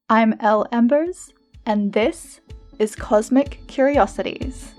I'm Elle Embers, and this is Cosmic Curiosities.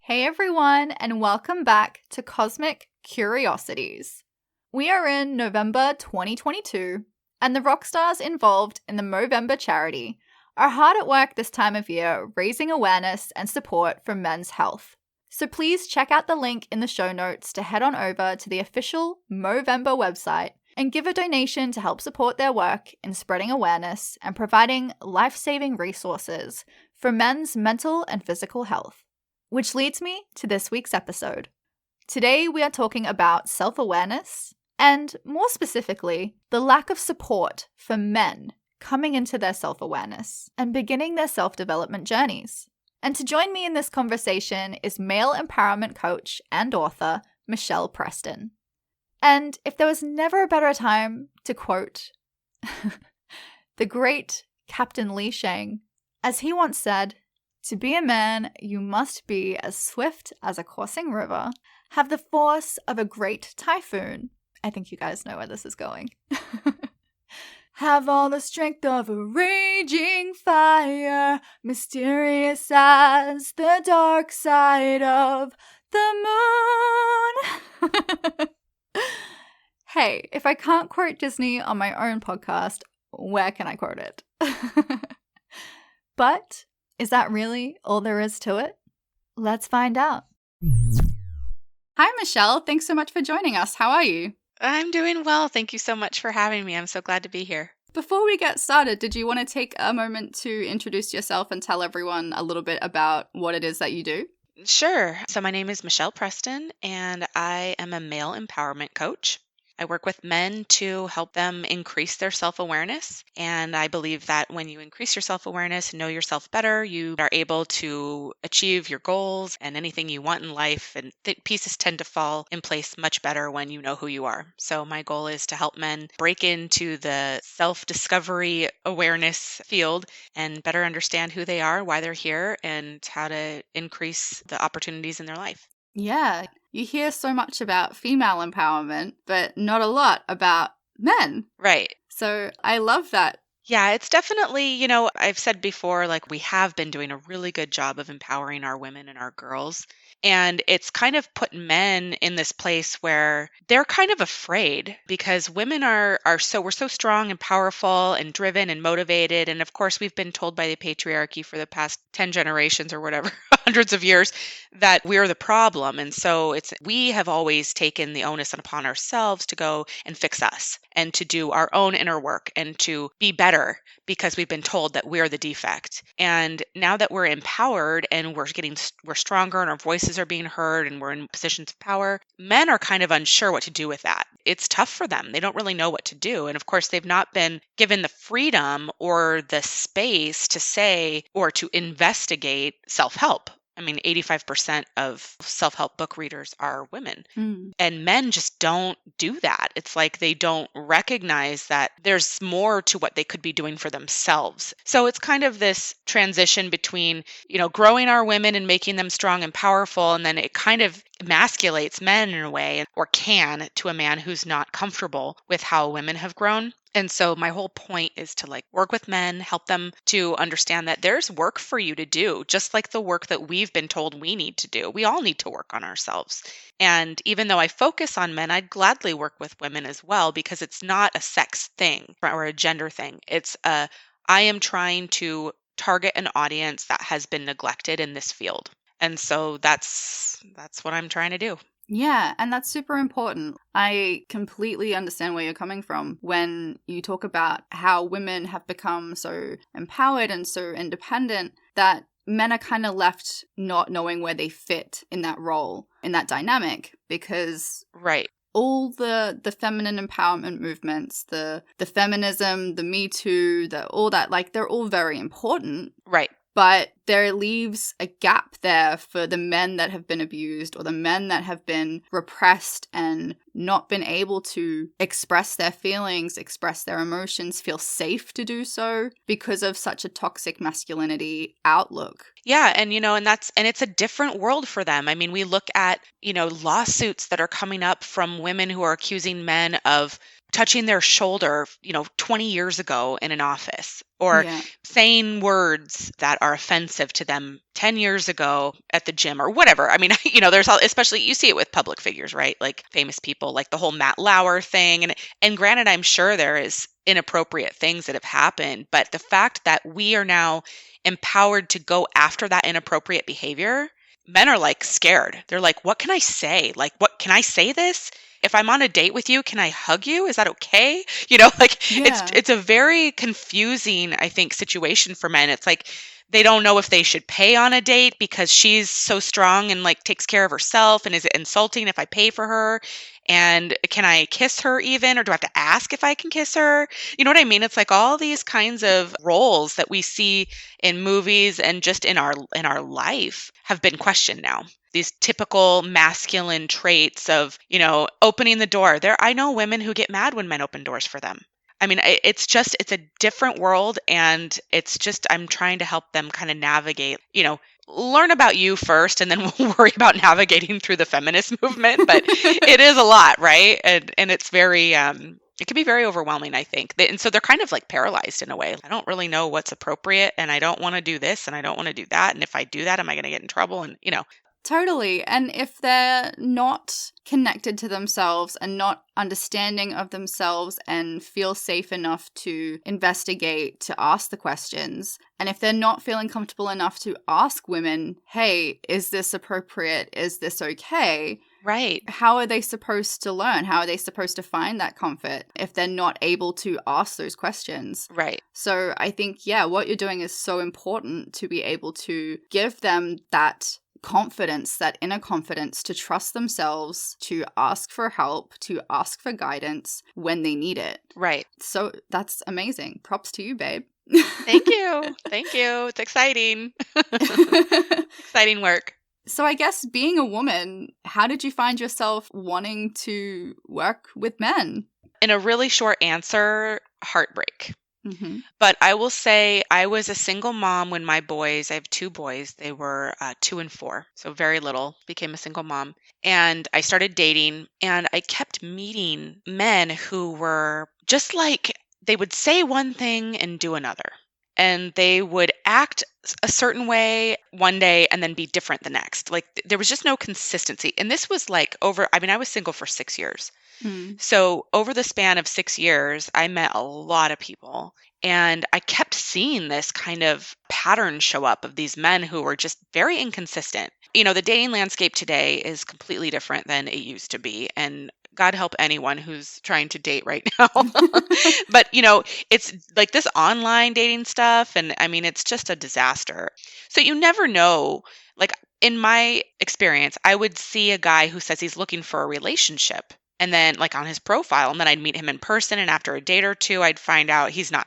Hey everyone, and welcome back to Cosmic Curiosities. We are in November 2022, and the rock stars involved in the Movember charity are hard at work this time of year raising awareness and support for men's health. So please check out the link in the show notes to head on over to the official Movember website and give a donation to help support their work in spreading awareness and providing life-saving resources for men's mental and physical health. Which leads me to this week's episode. Today we are talking about self-awareness and, more specifically, the lack of support for men coming into their self-awareness and beginning their self-development journeys. And to join me in this conversation is male empowerment coach and author Michelle Preston. And if there was never a better time to quote the great Captain Li Shang, as he once said, "To be a man, you must be as swift as a coursing river, have the force of a great typhoon." I think you guys know where this is going. Have all the strength of a raging fire, mysterious as the dark side of the moon. Hey, if I can't quote Disney on my own podcast, where can I quote it? But is that really all there is to it? Let's find out. Hi, Michelle. Thanks so much for joining us. How are you? I'm doing well. Thank you so much for having me. I'm so glad to be here. Before we get started, did you want to take a moment to introduce yourself and tell everyone a little bit about what it is that you do? Sure. So my name is Michelle Preston, and I am a male empowerment coach. I work with men to help them increase their self-awareness. And I believe that when you increase your self-awareness and know yourself better, you are able to achieve your goals and anything you want in life. And pieces tend to fall in place much better when you know who you are. So my goal is to help men break into the self-discovery awareness field and better understand who they are, why they're here, and how to increase the opportunities in their life. Yeah, you hear so much about female empowerment, but not a lot about men. Right. So I love that. Yeah, it's definitely, I've said before, like we have been doing a really good job of empowering our women and our girls. And it's kind of put men in this place where they're kind of afraid because women we're so strong and powerful and driven and motivated. And of course, we've been told by the patriarchy for the past 10 generations or whatever, hundreds of years, that we're the problem. And so we have always taken the onus upon ourselves to go and fix us and to do our own inner work and to be better because we've been told that we're the defect. And now that we're empowered and we're stronger and our voices are being heard and we're in positions of power, men are kind of unsure what to do with that. It's tough for them. They don't really know what to do. And of course, they've not been given the freedom or the space to say or to investigate self-help. I mean, 85% of self-help book readers are women. And men just don't do that. It's like they don't recognize that there's more to what they could be doing for themselves. So it's kind of this transition between, growing our women and making them strong and powerful. And then it kind of emasculates men in a way, or can, to a man who's not comfortable with how women have grown. And so my whole point is to work with men, help them to understand that there's work for you to do, just like the work that we've been told we need to do. We all need to work on ourselves. And even though I focus on men, I'd gladly work with women as well, because it's not a sex thing or a gender thing. I am trying to target an audience that has been neglected in this field. And so that's what I'm trying to do. Yeah, and that's super important. I completely understand where you're coming from when you talk about how women have become so empowered and so independent that men are kind of left not knowing where they fit in that role, in that dynamic, because right. all the feminine empowerment movements, the feminism, the Me Too, all that, they're all very important. Right. but there leaves a gap there for the men that have been abused or the men that have been repressed and not been able to express their feelings, express their emotions, feel safe to do so because of such a toxic masculinity outlook. Yeah, and and it's a different world for them. I mean, we look at, lawsuits that are coming up from women who are accusing men of touching their shoulder, 20 years ago in an office, or Yeah. saying words that are offensive to them 10 years ago at the gym or whatever. I mean, there's especially you see it with public figures, right? Like famous people, like the whole Matt Lauer thing. And granted, I'm sure there is inappropriate things that have happened, but the fact that we are now empowered to go after that inappropriate behavior, men are like scared. They're like, what can I say? Like, what can I say this? If I'm on a date with you, can I hug you? Is that okay? Yeah. It's a very confusing, I think, situation for men. It's like they don't know if they should pay on a date because she's so strong and like takes care of herself, and is it insulting if I pay for her? And can I kiss her even, or do I have to ask if I can kiss her? You know what I mean? It's like all these kinds of roles that we see in movies and just in our life have been questioned now. These typical masculine traits of, opening the door. I know women who get mad when men open doors for them. I mean, it's a different world, and I'm trying to help them kind of navigate, learn about you first, and then we'll worry about navigating through the feminist movement. But it is a lot, right? And it's very, it can be very overwhelming, I think. And so they're kind of like paralyzed in a way. I don't really know what's appropriate, and I don't want to do this, and I don't want to do that. And if I do that, am I going to get in trouble? And, Totally. And if they're not connected to themselves and not understanding of themselves and feel safe enough to investigate, to ask the questions, and if they're not feeling comfortable enough to ask women, hey, is this appropriate? Is this okay? Right. How are they supposed to learn? How are they supposed to find that comfort if they're not able to ask those questions? Right. So I think, yeah, what you're doing is so important to be able to give them that confidence, that inner confidence to trust themselves, to ask for help, to ask for guidance when they need it. Right. So that's amazing. Props to you, babe. Thank you. Thank you. It's exciting. Exciting work. So I guess being a woman, how did you find yourself wanting to work with men? In a really short answer, heartbreak. Mm-hmm. But I will say I was a single mom when my boys, I have two boys, they were 2 and 4, so very little, became a single mom. And I started dating, and I kept meeting men who were just like, they would say one thing and do another. And they would act a certain way one day and then be different the next. Like there was just no consistency. And this was like I was single for 6 years. So over the span of 6 years, I met a lot of people, and I kept seeing this kind of pattern show up of these men who were just very inconsistent. The dating landscape today is completely different than it used to be. And God help anyone who's trying to date right now. But, it's like this online dating stuff. And I mean, it's just a disaster. So you never know. Like in my experience, I would see a guy who says he's looking for a relationship. And then like on his profile, and then I'd meet him in person. And after a date or two, I'd find out he's not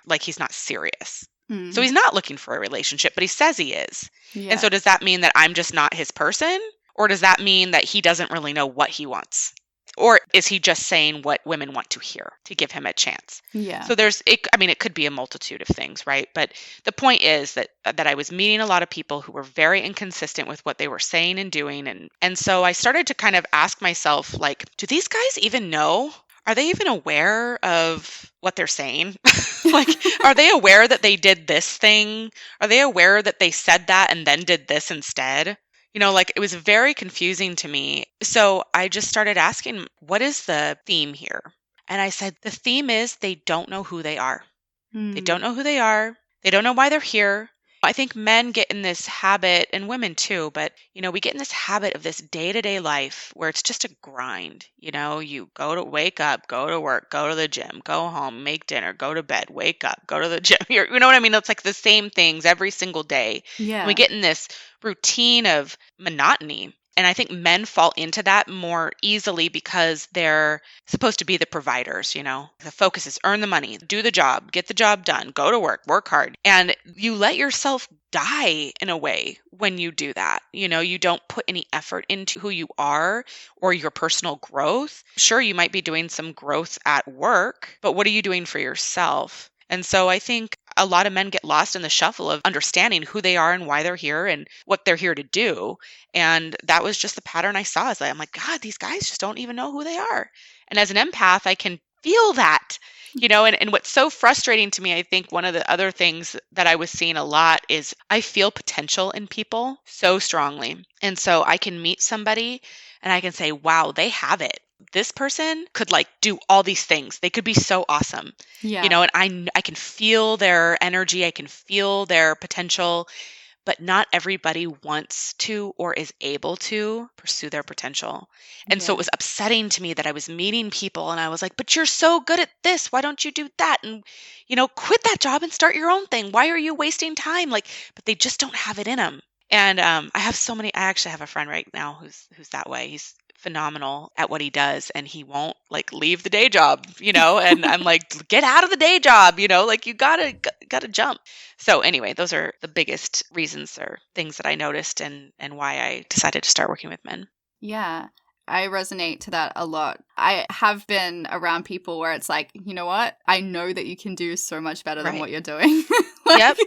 serious. So he's not looking for a relationship, but he says he is. Yeah. And so does that mean that I'm just not his person? Or does that mean that he doesn't really know what he wants? Or is he just saying what women want to hear to give him a chance? Yeah. So it could be a multitude of things, right? But the point is that I was meeting a lot of people who were very inconsistent with what they were saying and doing. And so I started to kind of ask myself, like, do these guys even know? Are they even aware of what they're saying? Like, are they aware that they did this thing? Are they aware that they said that and then did this instead? Like it was very confusing to me. So I just started asking, what is the theme here? And I said, the theme is they don't know who they are. They don't know who they are. They don't know why they're here. I think men get in this habit, and women too, but we get in this habit of this day-to-day life where it's just a grind. You wake up, go to work, go to the gym, go home, make dinner, go to bed, wake up, go to the gym. You know what I mean? It's like the same things every single day. Yeah. And we get in this routine of monotony. And I think men fall into that more easily because they're supposed to be the providers, you know. The focus is earn the money, do the job, get the job done, go to work hard. And you let yourself die in a way when you do that. You know, you don't put any effort into who you are or your personal growth. Sure, you might be doing some growth at work, but what are you doing for yourself? And so I think a lot of men get lost in the shuffle of understanding who they are and why they're here and what they're here to do. And that was just the pattern I saw. I'm like, God, these guys just don't even know who they are. And as an empath, I can feel that, you know, and what's so frustrating to me, I think one of the other things that I was seeing a lot is I feel potential in people so strongly. And so I can meet somebody and I can say, wow, they have it. This person could like do all these things. They could be so awesome. Yeah. You know, and I can feel their energy, I can feel their potential, but not everybody wants to or is able to pursue their potential. And so it Yeah. was upsetting to me that I was meeting people and I was like, but you're so good at this. Why don't you do that? And, you know, quit that job and start your own thing. Why are you wasting time? Like, but they just don't have it in them. And I have so many. I actually have a friend right now who's that way. He's phenomenal at what he does, and he won't like leave the day job, you know. And I'm like, get out of the day job, you know. Like you gotta jump. So anyway, those are the biggest reasons or things that I noticed, and why I decided to start working with men. Yeah. I resonate to that a lot. I have been around people where it's like, you know what? I know that you can do so much better than Right. what you're doing. Yep.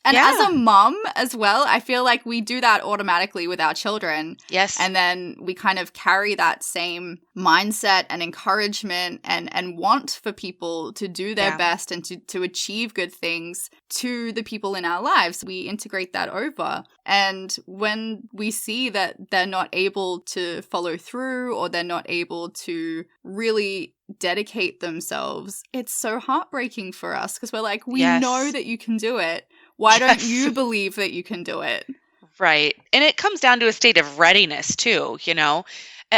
And Yeah. as a mom as well, I feel like we do that automatically with our children. Yes. And then we kind of carry that same mindset and encouragement and want for people to do their Yeah. best and to achieve good things to the people in our lives. We integrate that over. And when we see that they're not able to follow through or they're not able to really dedicate themselves, it's so heartbreaking for us because we're like, we Yes. know that you can do it. Why don't Yes. you believe that you can do it? Right. And it comes down to a state of readiness too, you know.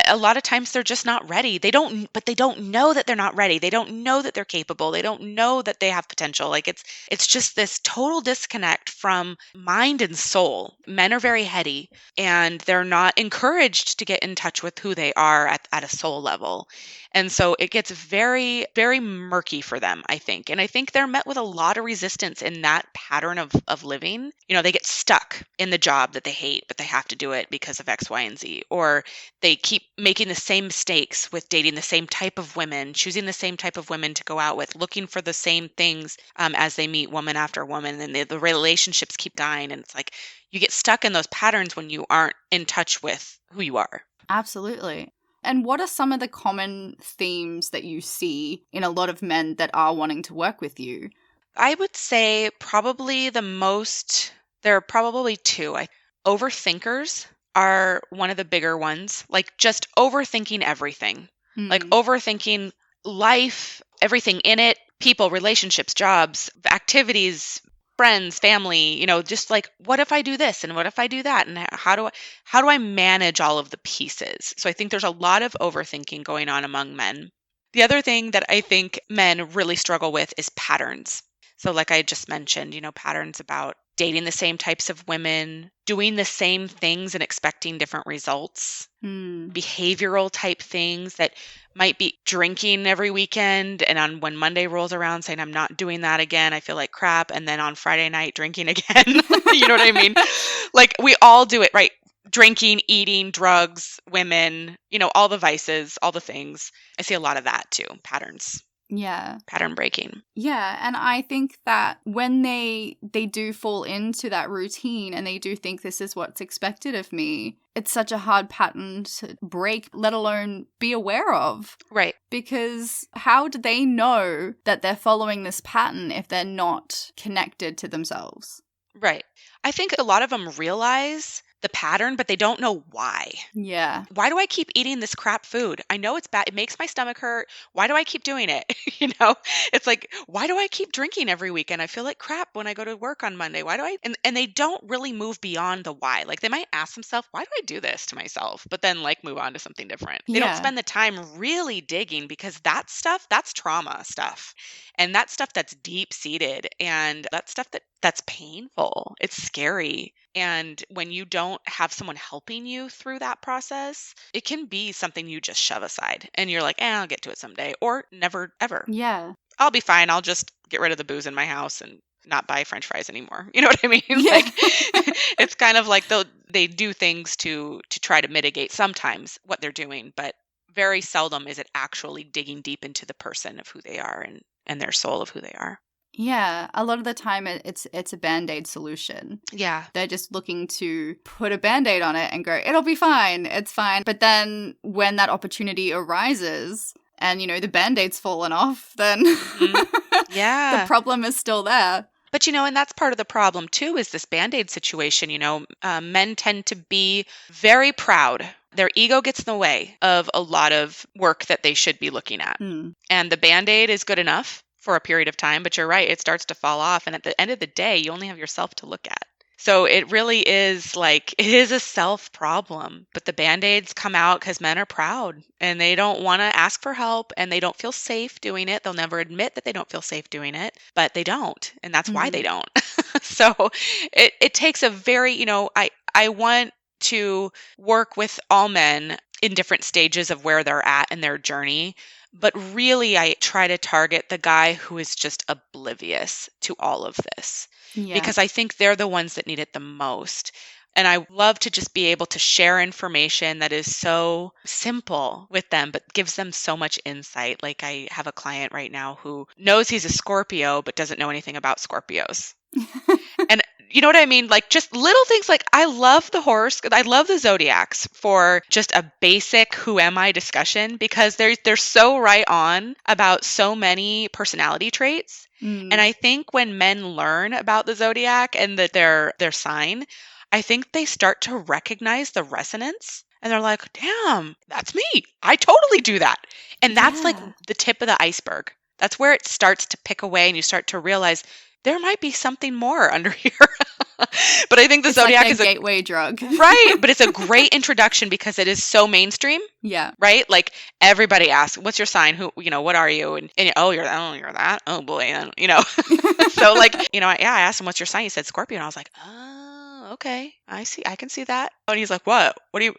A lot of times they're just not ready. But they don't know that they're not ready. They don't know that they're capable. They don't know that they have potential. Like it's just this total disconnect from mind and soul. Men are very heady and they're not encouraged to get in touch with who they are at a soul level. And so it gets very, very murky for them, I think. And I think they're met with a lot of resistance in that pattern of living. You know, they get stuck in the job that they hate, but they have to do it because of X, Y, and Z. Or they keep making the same mistakes with dating the same type of women, choosing the same type of women to go out with, looking for the same things as they meet woman after woman. And the relationships keep dying. And it's like you get stuck in those patterns when you aren't in touch with who you are. Absolutely. And what are some of the common themes that you see in a lot of men that are wanting to work with you? I would say probably there are probably two. Overthinkers are one of the bigger ones, like just overthinking everything, like overthinking life, everything in it, people, relationships, jobs, activities, friends, family, you know, just like what if I do this and what if I do that and how do I manage all of the pieces? So I think there's a lot of overthinking going on among men. The other thing that I think men really struggle with is patterns. So like I just mentioned, you know, patterns about dating the same types of women, doing the same things and expecting different results, behavioral type things that might be drinking every weekend and on when Monday rolls around saying I'm not doing that again, I feel like crap, and then on Friday night drinking again. You know what I mean? Like we all do it, right? Drinking, eating, drugs, women, you know, all the vices, all the things. I see a lot of that too, patterns. Yeah. Pattern breaking. Yeah, and I think that when they do fall into that routine and they do think this is what's expected of me, it's such a hard pattern to break, let alone be aware of. Right. Because how do they know that they're following this pattern if they're not connected to themselves? Right. I think a lot of them realize the pattern, but they don't know why. Yeah. Why do I keep eating this crap food? I know it's bad. It makes my stomach hurt. Why do I keep doing it? You know, it's like, why do I keep drinking every weekend? I feel like crap when I go to work on Monday. Why do I? And they don't really move beyond the why. Like they might ask themselves, why do I do this to myself? But then like move on to something different. They don't Yeah. spend the time really digging because that stuff, that's trauma stuff. And that stuff that's deep seated and that stuff that's painful. It's scary. And when you don't have someone helping you through that process, it can be something you just shove aside and you're like, I'll get to it someday, or never, ever. Yeah. I'll be fine. I'll just get rid of the booze in my house and not buy French fries anymore. You know what I mean? Yeah. Like, it's kind of like they do things to try to mitigate sometimes what they're doing, but very seldom is it actually digging deep into the person of who they are and their soul of who they are. Yeah, a lot of the time it's a Band-Aid solution. Yeah. They're just looking to put a Band-Aid on it and go, it'll be fine, it's fine. But then when that opportunity arises and, the Band-Aid's fallen off, then Yeah. the problem is still there. But, and that's part of the problem too, is this Band-Aid situation. Men tend to be very proud. Their ego gets in the way of a lot of work that they should be looking at. And the Band-Aid is good enough for a period of time, but you're right, it starts to fall off. And at the end of the day, you only have yourself to look at. So it really is it is a self problem. But the Band-Aids come out because men are proud and they don't want to ask for help and they don't feel safe doing it. They'll never admit that they don't feel safe doing it, but they don't. And that's why they don't. So it takes a very, I want to work with all men in different stages of where they're at in their journey. But really, I try to target the guy who is just oblivious to all of this. Yeah. Because I think they're the ones that need it the most. And I love to just be able to share information that is so simple with them, but gives them so much insight. Like I have a client right now who knows he's a Scorpio, but doesn't know anything about Scorpios. And you know what I mean? Like just little things like I love the horoscope. I love the zodiacs for just a basic who am I discussion because they're so right on about so many personality traits. And I think when men learn about the zodiac and that their sign, I think they start to recognize the resonance and they're like, damn, that's me. I totally do that. And that's like the tip of the iceberg. That's where it starts to pick away and you start to realize there might be something more under here. But I think the zodiac is a gateway drug. Right. But it's a great introduction because it is so mainstream. Yeah. Right. Like everybody asks, what's your sign? Who, what are you? And you're that. Oh boy. And, so I asked him, what's your sign? He said Scorpio. And I was like, oh, okay. I see. I can see that. And he's like, what do you,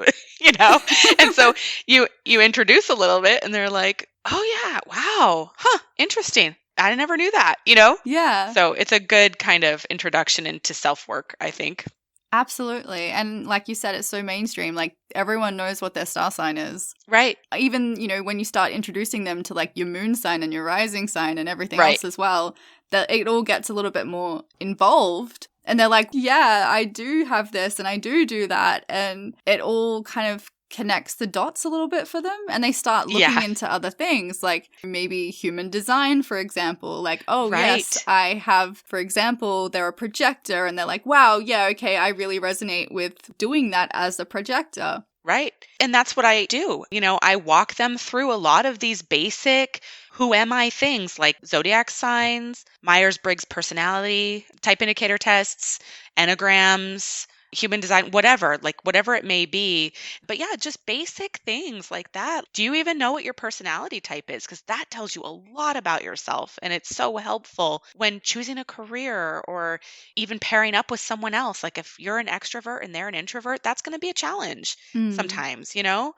and so you introduce a little bit and they're like, oh yeah, wow. Huh. Interesting. I never knew that, Yeah. So it's a good kind of introduction into self-work, I think. Absolutely. And like you said, it's so mainstream. Like everyone knows what their star sign is. Right. Even, when you start introducing them to like your moon sign and your rising sign and everything else as well, that it all gets a little bit more involved. And they're like, yeah, I do have this and I do that. And it all kind of connects the dots a little bit for them and they start looking into other things like maybe human design, for example, like, oh yes, I have, for example, they're a projector and they're like, wow, yeah, okay, I really resonate with doing that as a projector. Right. And that's what I do. I walk them through a lot of these basic who am I things like zodiac signs, Myers-Briggs personality, type indicator tests, enneagrams, human design, whatever it may be. But yeah, just basic things like that. Do you even know what your personality type is? Because that tells you a lot about yourself. And it's so helpful when choosing a career or even pairing up with someone else. Like if you're an extrovert and they're an introvert, that's going to be a challenge sometimes,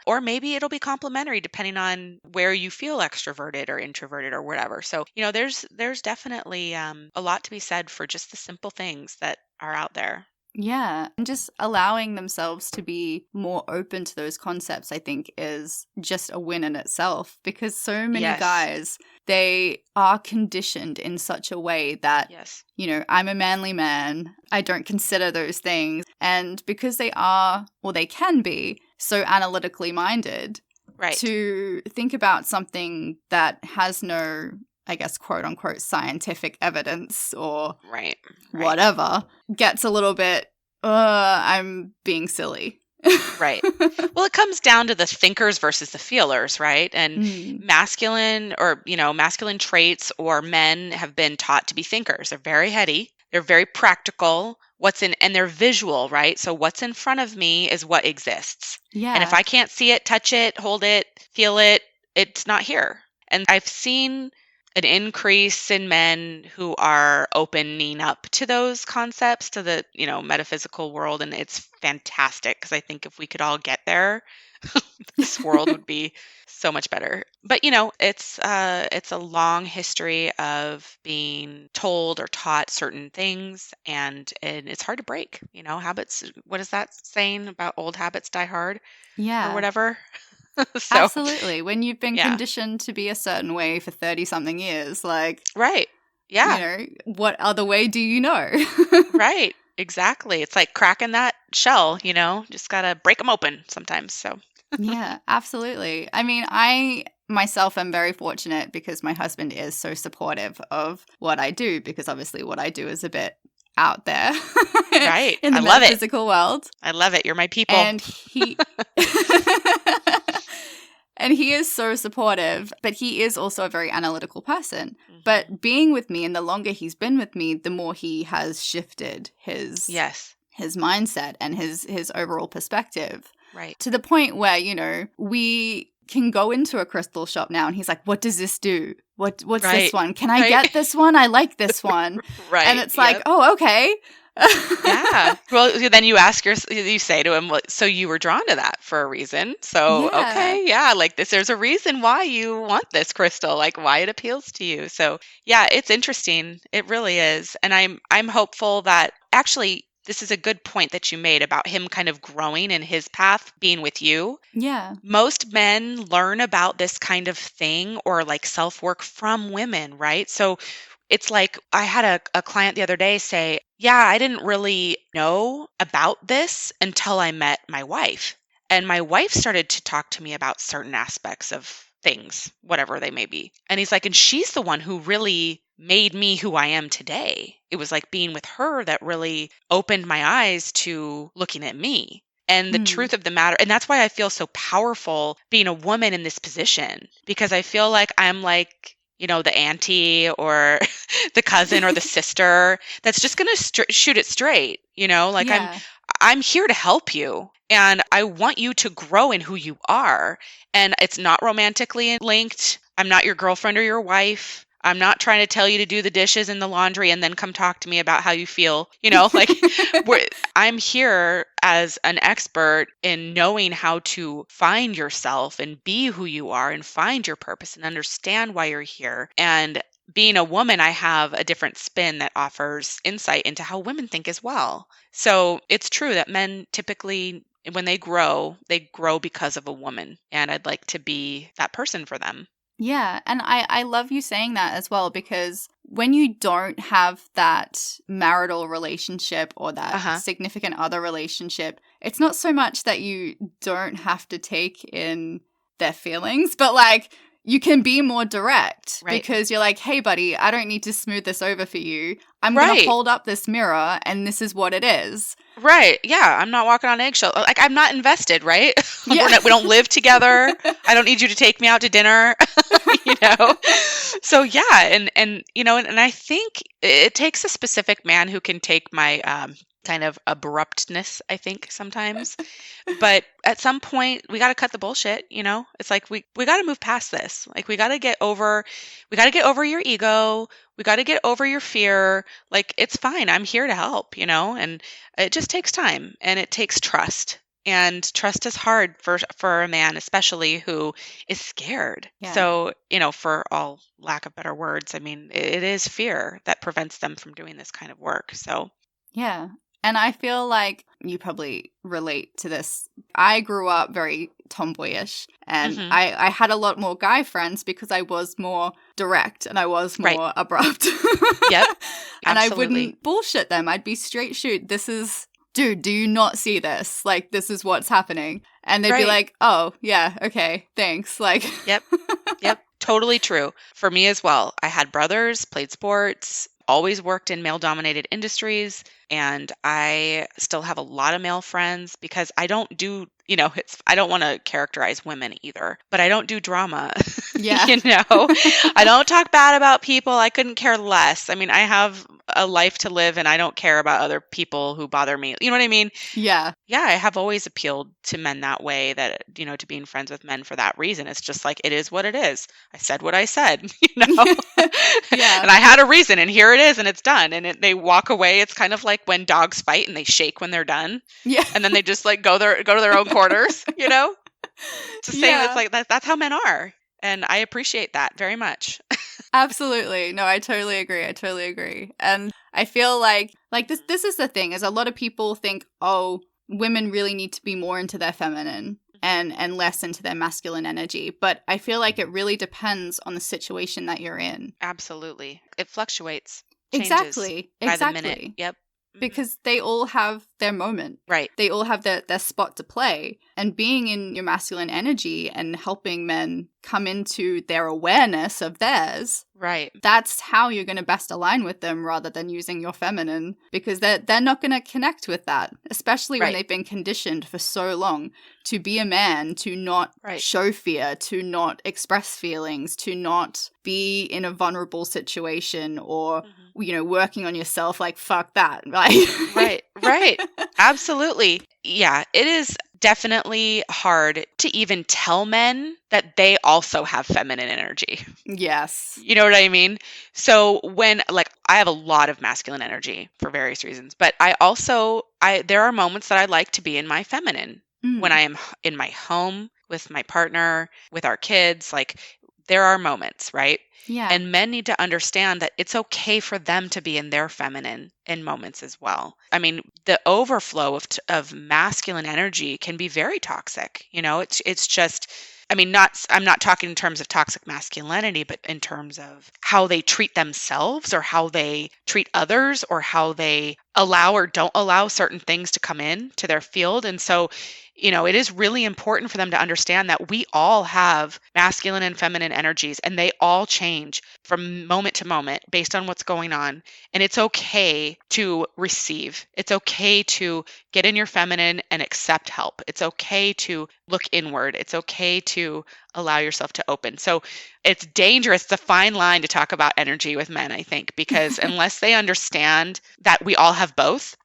or maybe it'll be complementary depending on where you feel extroverted or introverted or whatever. So, there's definitely a lot to be said for just the simple things that are out there. Yeah, and just allowing themselves to be more open to those concepts, I think, is just a win in itself because so many guys, they are conditioned in such a way that, I'm a manly man, I don't consider those things. And because they are, or they can be, so analytically minded, to think about something that has no, I guess, quote unquote, scientific evidence or whatever, gets a little bit, I'm being silly. Right. Well, it comes down to the thinkers versus the feelers, right? And masculine traits or men have been taught to be thinkers. They're very heady. They're very practical. And they're visual, right? So what's in front of me is what exists. Yeah. And if I can't see it, touch it, hold it, feel it, it's not here. And I've seen an increase in men who are opening up to those concepts, to the, metaphysical world. And it's fantastic because I think if we could all get there, this world would be so much better. But it's a long history of being told or taught certain things, and it's hard to break. Habits. What is that saying about old habits die hard or Yeah. whatever? So Absolutely. When you've been yeah, conditioned to be a certain way for 30 something years, like, right, yeah, what other way do you know? right, exactly. It's like cracking that shell. Just gotta break them open sometimes. So Yeah, absolutely. I mean, I myself am very fortunate because my husband is so supportive of what I do, because obviously what I do is a bit out there right, in I the love it. metaphysical world. I love it. You're my people. And he and he is so supportive, but he is also a very analytical person. Mhm. But being with me, and the longer he's been with me, the more he has shifted Yes, his mindset and his overall perspective, right. to the point where, we can go into a crystal shop now and he's like, what does this do? What's Right. this one? Can I Right. get this one? I like this one. Right. And it's like, Yep. oh, okay. Yeah. Well, then you say to him, well, so you were drawn to that for a reason. So, Yeah. okay, yeah, like there's a reason why you want this crystal, like why it appeals to you. So, yeah, it's interesting. It really is. And I'm hopeful that actually this is a good point that you made about him kind of growing in his path being with you. Yeah. Most men learn about this kind of thing or like self-work from women, right? So it's like I had a client the other day say, yeah, I didn't really know about this until I met my wife. And my wife started to talk to me about certain aspects of things, whatever they may be. And he's like, and she's the one who really made me who I am today. It was like being with her that really opened my eyes to looking at me. And the truth of the matter, and that's why I feel so powerful being a woman in this position, because I feel like I'm like, the auntie or the cousin or the sister that's just going to shoot it straight, like Yeah. I'm here to help you and I want you to grow in who you are. And it's not romantically linked. I'm not your girlfriend or your wife. I'm not trying to tell you to do the dishes and the laundry and then come talk to me about how you feel. Like I'm here as an expert in knowing how to find yourself and be who you are and find your purpose and understand why you're here. And being a woman, I have a different spin that offers insight into how women think as well. So it's true that men typically, when they grow because of a woman. And I'd like to be that person for them. Yeah, and I love you saying that as well, because when you don't have that marital relationship or that significant other relationship, it's not so much that you don't have to take in their feelings, but like you can be more direct, Right. because you're like, hey, buddy, I don't need to smooth this over for you. I'm going to hold up this mirror and this is what it is. Right. Yeah. I'm not walking on eggshells. Like I'm not invested, right? Yeah. We don't live together. I don't need you to take me out to dinner, So yeah. And I think it takes a specific man who can take my, kind of abruptness, I think sometimes. But at some point we got to cut the bullshit, It's like we got to move past this. Like we got to get over your ego. We got to get over your fear. Like it's fine. I'm here to help, And it just takes time and it takes trust. And trust is hard for a man, especially who is scared. Yeah. So, for all lack of better words, I mean, it is fear that prevents them from doing this kind of work. So, yeah. And I feel like you probably relate to this. I grew up very tomboyish, and I had a lot more guy friends because I was more direct and I was more abrupt. Yep. And I Absolutely. wouldn't bullshit them. I'd be straight shoot. Dude, do you not see this? Like, this is what's happening. And they'd be like, oh, yeah, okay, thanks. Like, Yep. Totally true. For me as well. I had brothers, played sports, always worked in male-dominated industries. And I still have a lot of male friends because I don't do, I don't want to characterize women either, but I don't do drama. Yeah. I don't talk bad about people. I couldn't care less. I mean, I have a life to live and I don't care about other people who bother me. You know what I mean? Yeah. Yeah, I have always appealed to men that way, that, to being friends with men for that reason. It's just like, it is what it is. I said what I said, Yeah. and I had a reason, and here it is, and it's done. And they walk away. It's kind of like when dogs fight and they shake when they're done. Yeah. And then they just like go to their own quarters, It's the same. It's Yeah. like that's how men are. And I appreciate that very much. Absolutely. No, I totally agree. I totally agree. And I feel like this is the thing, is a lot of people think, oh, women really need to be more into their feminine and less into their masculine energy. But I feel like it really depends on the situation that you're in. Absolutely. It fluctuates. Changes Exactly. by the minute. Yep. Because they all have their moment. Right. They all have their spot to play. And being in your masculine energy and helping men come into their awareness of theirs, Right. that's how you're going to best align with them, rather than using your feminine, because they're not going to connect with that, especially when Right. they've been conditioned for so long to be a man, to not Right. show fear, to not express feelings, to not be in a vulnerable situation, or working on yourself. Like, fuck that. Right. Right. Absolutely. Yeah, it is definitely hard to even tell men that they also have feminine energy. Yes. You know what I mean? So when, like, I have a lot of masculine energy for various reasons, but there are moments that I like to be in my feminine when I am in my home with my partner, with our kids. Like, there are moments, right? Yeah. And men need to understand that it's okay for them to be in their feminine in moments as well. I mean, the overflow of masculine energy can be very toxic. It's just, I mean, I'm not talking in terms of toxic masculinity, but in terms of how they treat themselves or how they treat others or how they allow or don't allow certain things to come in to their field. And so, it is really important for them to understand that we all have masculine and feminine energies, and they all change from moment to moment based on what's going on. And it's okay to receive. It's okay to get in your feminine and accept help. It's okay to look inward. It's okay to allow yourself to open. So it's dangerous. It's a fine line to talk about energy with men, I think, because unless they understand that we all have both,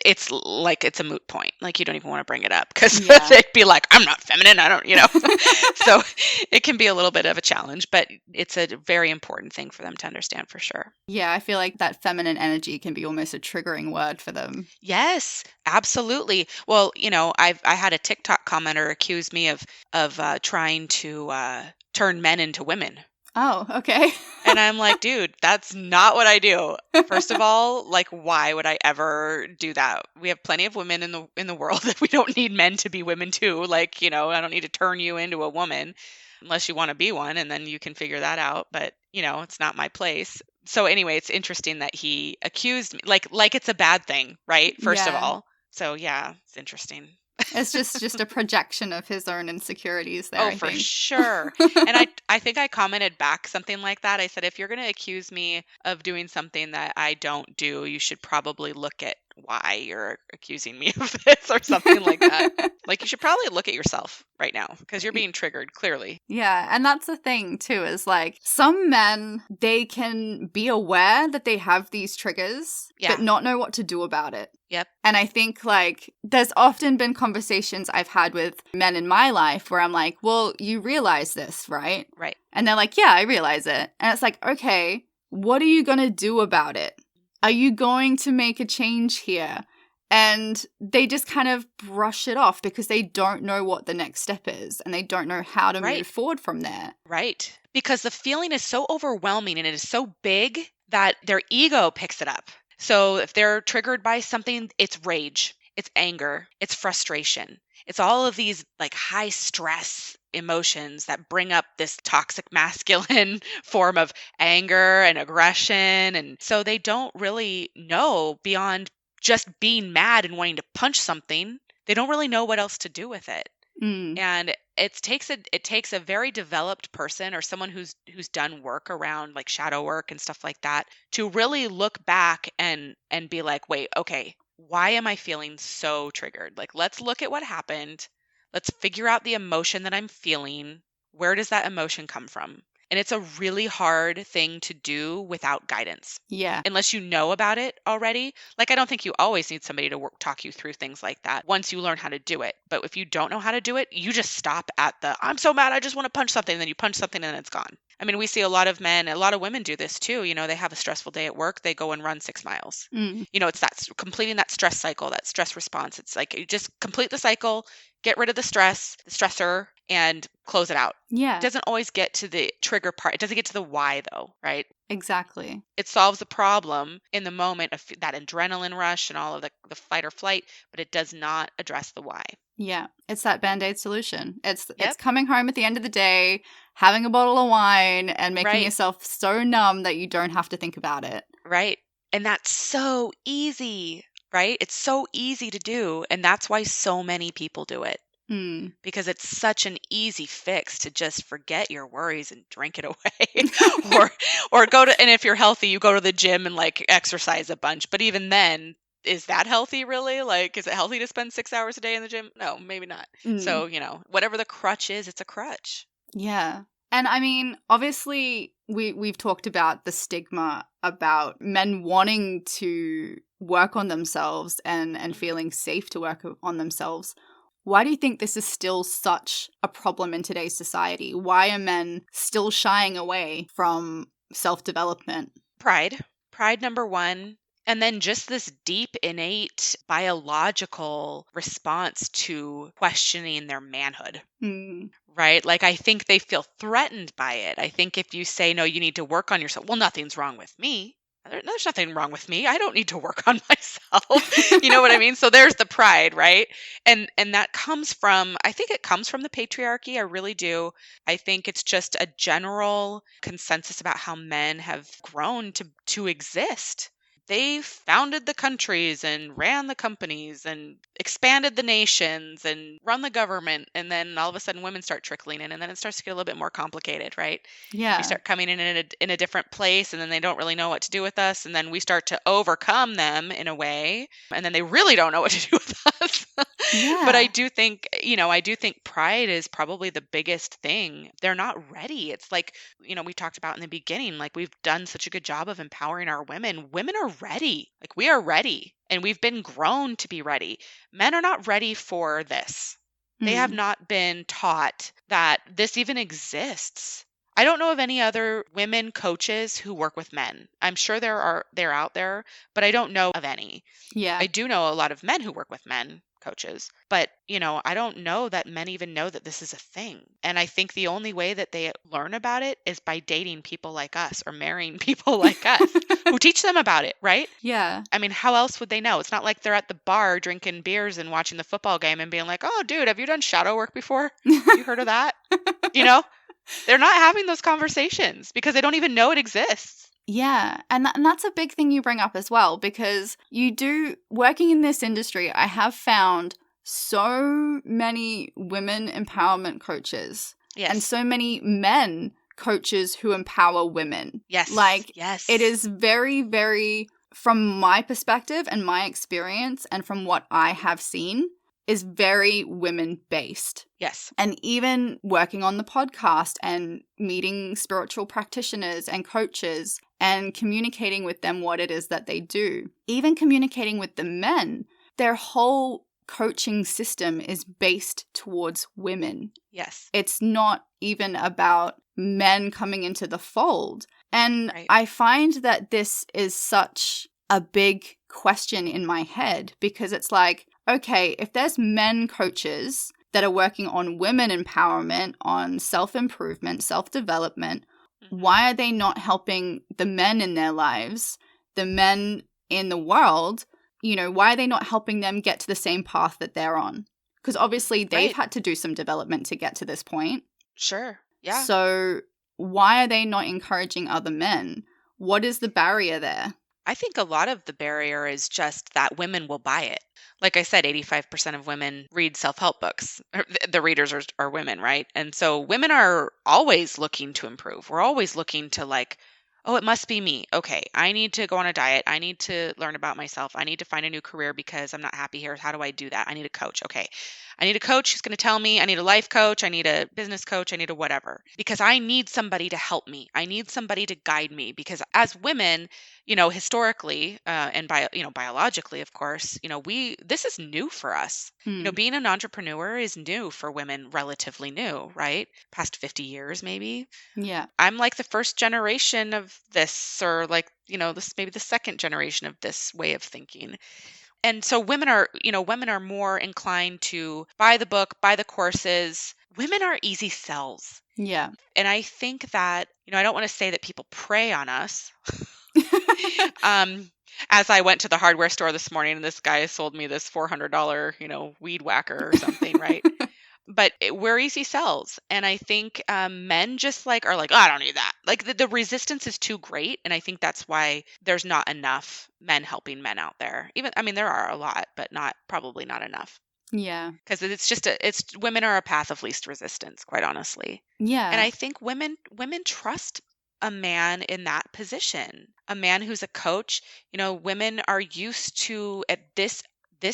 it's like it's a moot point. Like, you don't even want to bring it up because they'd be like, I'm not feminine. I don't, So it can be a little bit of a challenge, but it's a very important thing for them to understand for sure. Yeah, I feel like that feminine energy can be almost a triggering word for them. Yes, absolutely. Well, I had a TikTok commenter accuse me of trying to turn men into women. Oh, okay. And I'm like, dude, that's not what I do. First of all, like, why would I ever do that? We have plenty of women in the world that we don't need men to be women too. Like, I don't need to turn you into a woman unless you want to be one, and then you can figure that out. But, it's not my place. So anyway, it's interesting that he accused me, like it's a bad thing, right? First of Yeah. all. So yeah, it's interesting. It's just a projection of his own insecurities there, Oh, I for think. sure. And I think I commented back something like that. I said, if you're going to accuse me of doing something that I don't do, you should probably look at why you're accusing me of this or something like that. Like, you should probably look at yourself right now because you're being triggered, clearly. Yeah, and that's the thing too, is like some men, they can be aware that they have these triggers, but not know what to do about it. Yep. And I think like there's often been conversations I've had with men in my life where I'm like, well, you realize this, right? Right. And they're like, yeah, I realize it. And it's like, okay, what are you going to do about it? Are you going to make a change here? And they just kind of brush it off because they don't know what the next step is and they don't know how to move forward from there. Right. Because the feeling is so overwhelming and it is so big that their ego picks it up. So if they're triggered by something, it's rage, it's anger, it's frustration. It's all of these like high stress emotions that bring up this toxic masculine form of anger and aggression. And so they don't really know beyond just being mad and wanting to punch something. They don't really know what else to do with it. Mm. And it takes a very developed person or someone who's done work around like shadow work and stuff like that to really look back and be like, wait, okay, why am I feeling so triggered? Like, let's look at what happened. Let's figure out the emotion that I'm feeling. Where does that emotion come from? And it's a really hard thing to do without guidance. Yeah. Unless you know about it already. Like, I don't think you always need somebody to talk you through things like that once you learn how to do it. But if you don't know how to do it, you just stop at the, I'm so mad, I just want to punch something. And then you punch something and then it's gone. I mean, we see a lot of men, a lot of women do this too. You know, they have a stressful day at work, they go and run 6 miles. Mm. You know, it's that completing that stress cycle, that stress response. It's like you just complete the cycle, get rid of the stress, the stressor, and close it out. Yeah. It doesn't always get to the trigger part. It doesn't get to the why though, right? Exactly. It solves the problem in the moment of that adrenaline rush and all of the fight or flight, but it does not address the why. Yeah. It's that Band-Aid solution. It's Yep. coming home at the end of the day, having a bottle of wine and making Right. yourself so numb that you don't have to think about it. Right. And that's so easy, right? It's so easy to do. And that's why so many people do it. Mm. Because it's such an easy fix to just forget your worries and drink it away. or go to, and if you're healthy, you go to the gym and like exercise a bunch. But even then, is that healthy really? Like, is it healthy to spend 6 hours a day in the gym? No, maybe not. Mm. So, you know, whatever the crutch is, it's a crutch. Yeah. And I mean, obviously, we've talked about the stigma about men wanting to work on themselves and feeling safe to work on themselves. Why do you think this is still such a problem in today's society? Why are men still shying away from self-development? Pride. Pride, number one. And then just this deep, innate, biological response to questioning their manhood. Mm. Right? Like, I think they feel threatened by it. I think if you say, no, you need to work on yourself, well, nothing's wrong with me. There's nothing wrong with me. I don't need to work on myself. You know what I mean? So there's the pride, right? And that comes from, I think it comes from the patriarchy. I really do. I think it's just a general consensus about how men have grown to exist. They founded the countries and ran the companies and expanded the nations and run the government. And then all of a sudden women start trickling in and then it starts to get a little bit more complicated, right? Yeah. We start coming in a different place and then they don't really know what to do with us. And then we start to overcome them in a way. And then they really don't know what to do with us. Yeah. But I do think, I do think pride is probably the biggest thing. They're not ready. It's like, we talked about in the beginning, like we've done such a good job of empowering our women. Women are ready. Like we are ready and we've been grown to be ready. Men are not ready for this. They have not been taught that this even exists. I don't know of any other women coaches who work with men. I'm sure they're out there, but I don't know of any. Yeah. I do know a lot of men who work with men coaches, but I don't know that men even know that this is a thing. And I think the only way that they learn about it is by dating people like us or marrying people like us who teach them about it, right? Yeah. I mean, how else would they know? It's not like they're at the bar drinking beers and watching the football game and being like, "Oh, dude, have you done shadow work before? You heard of that?" They're not having those conversations because they don't even know it exists. Yeah, and that's a big thing you bring up as well, because working in this industry, I have found so many women empowerment coaches. Yes. And so many men coaches who empower women. Yes. Yes. It is very, very, from my perspective and my experience and from what I have seen, is very women-based. Yes. And even working on the podcast and meeting spiritual practitioners and coaches and communicating with them what it is that they do, even communicating with the men, their whole coaching system is based towards women. Yes. It's not even about men coming into the fold. And Right. I find that this is such a big question in my head, because it's like, okay, if there's men coaches that are working on women empowerment, on self-improvement, self-development, why are they not helping the men in their lives, the men in the world? Why are they not helping them get to the same path that they're on? Because obviously they've had to do some development to get to this point. Sure. Yeah. So why are they not encouraging other men? What is the barrier there? I think a lot of the barrier is just that women will buy it. Like I said, 85% of women read self-help books. The readers are women, right? And so women are always looking to improve. We're always looking to like, oh, it must be me. Okay, I need to go on a diet. I need to learn about myself. I need to find a new career because I'm not happy here. How do I do that? I need a coach. Okay. I need a coach who's going to tell me. I need a life coach. I need a business coach. I need a whatever. Because I need somebody to help me. I need somebody to guide me because as women, historically, and biologically, of course, this is new for us. Hmm. Being an entrepreneur is new for women, relatively new, right? Past 50 years, maybe. Yeah. I'm like the first generation of this, or like, this maybe the second generation of this way of thinking. And so women are more inclined to buy the book, buy the courses. Women are easy sells. Yeah. And I think that, I don't want to say that people prey on us. As I went to the hardware store this morning and this guy sold me this $400, weed whacker or something, right? But we're easy sells. And I think men just are like, oh, I don't need that. Like the resistance is too great. And I think that's why there's not enough men helping men out there. There are a lot, but probably not enough. Yeah. Because women are a path of least resistance, quite honestly. Yeah. And I think women trust a man in that position, a man who's a coach. Women are used to, at this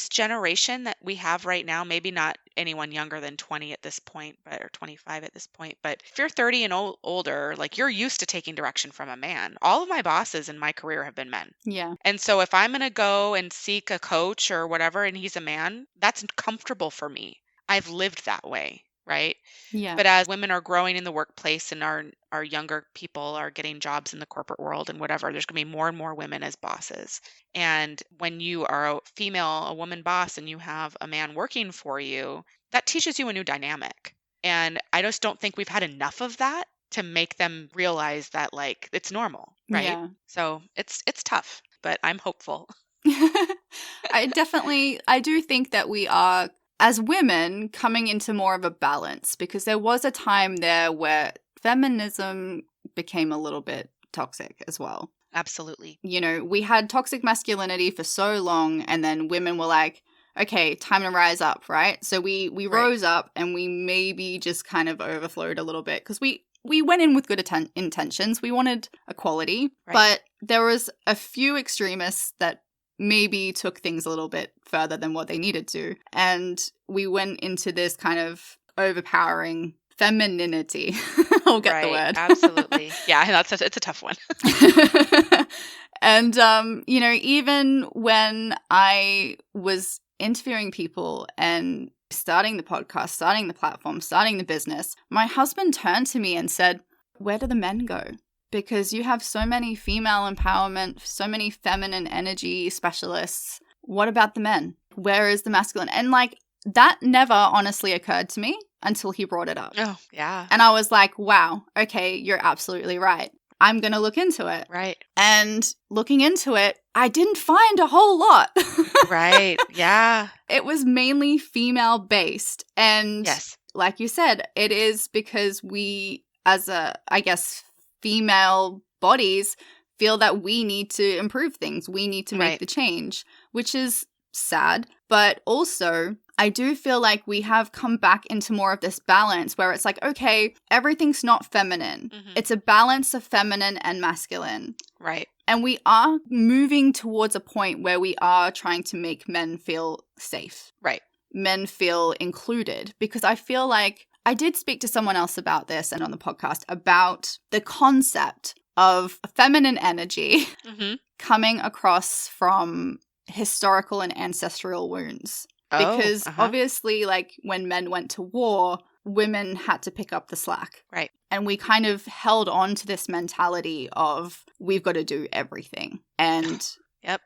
generation that we have right now, maybe not anyone younger than 20 at this point, or 25 at this point, but if you're 30 and older, like you're used to taking direction from a man. All of my bosses in my career have been men. Yeah. And so if I'm going to go and seek a coach or whatever, and he's a man, that's comfortable for me. I've lived that way, right? Yeah. But as women are growing in the workplace and our younger people are getting jobs in the corporate world and whatever, there's going to be more and more women as bosses. And when you are a woman boss, and you have a man working for you, that teaches you a new dynamic. And I just don't think we've had enough of that to make them realize that it's normal, right? Yeah. So it's tough, but I'm hopeful. I do think that we are, as women, coming into more of a balance, because there was a time there where feminism became a little bit toxic as well. Absolutely. We had toxic masculinity for so long, and then women were like, okay, time to rise up, right? So we rose up, and we maybe just kind of overflowed a little bit, because we went in with good intentions. We wanted equality, Right. but there was a few extremists that maybe took things a little bit further than what they needed to. And we went into this kind of overpowering femininity. I'll get the word. Absolutely. Yeah, it's a tough one. And, even when I was interviewing people and starting the podcast, starting the platform, starting the business, my husband turned to me and said, where do the men go? Because you have so many female empowerment, so many feminine energy specialists. What about the men? Where is the masculine? And that never honestly occurred to me until he brought it up. Oh, yeah. And I was like, wow, okay, you're absolutely right. I'm going to look into it. Right. And looking into it, I didn't find a whole lot. Right. Yeah. It was mainly female based. And yes, like you said, it is because we, as female bodies, feel that we need to improve things. We need to make the change, which is sad. But also, I do feel like we have come back into more of this balance where it's like, okay, everything's not feminine. Mm-hmm. It's a balance of feminine and masculine. Right. And we are moving towards a point where we are trying to make men feel safe. Right. Men feel included. Because I feel like I did speak to someone else about this and on the podcast about the concept of feminine energy Mm-hmm. coming across from historical and ancestral wounds. Because obviously, when men went to war, women had to pick up the slack. Right. And we kind of held on to this mentality of we've got to do everything. And, yep.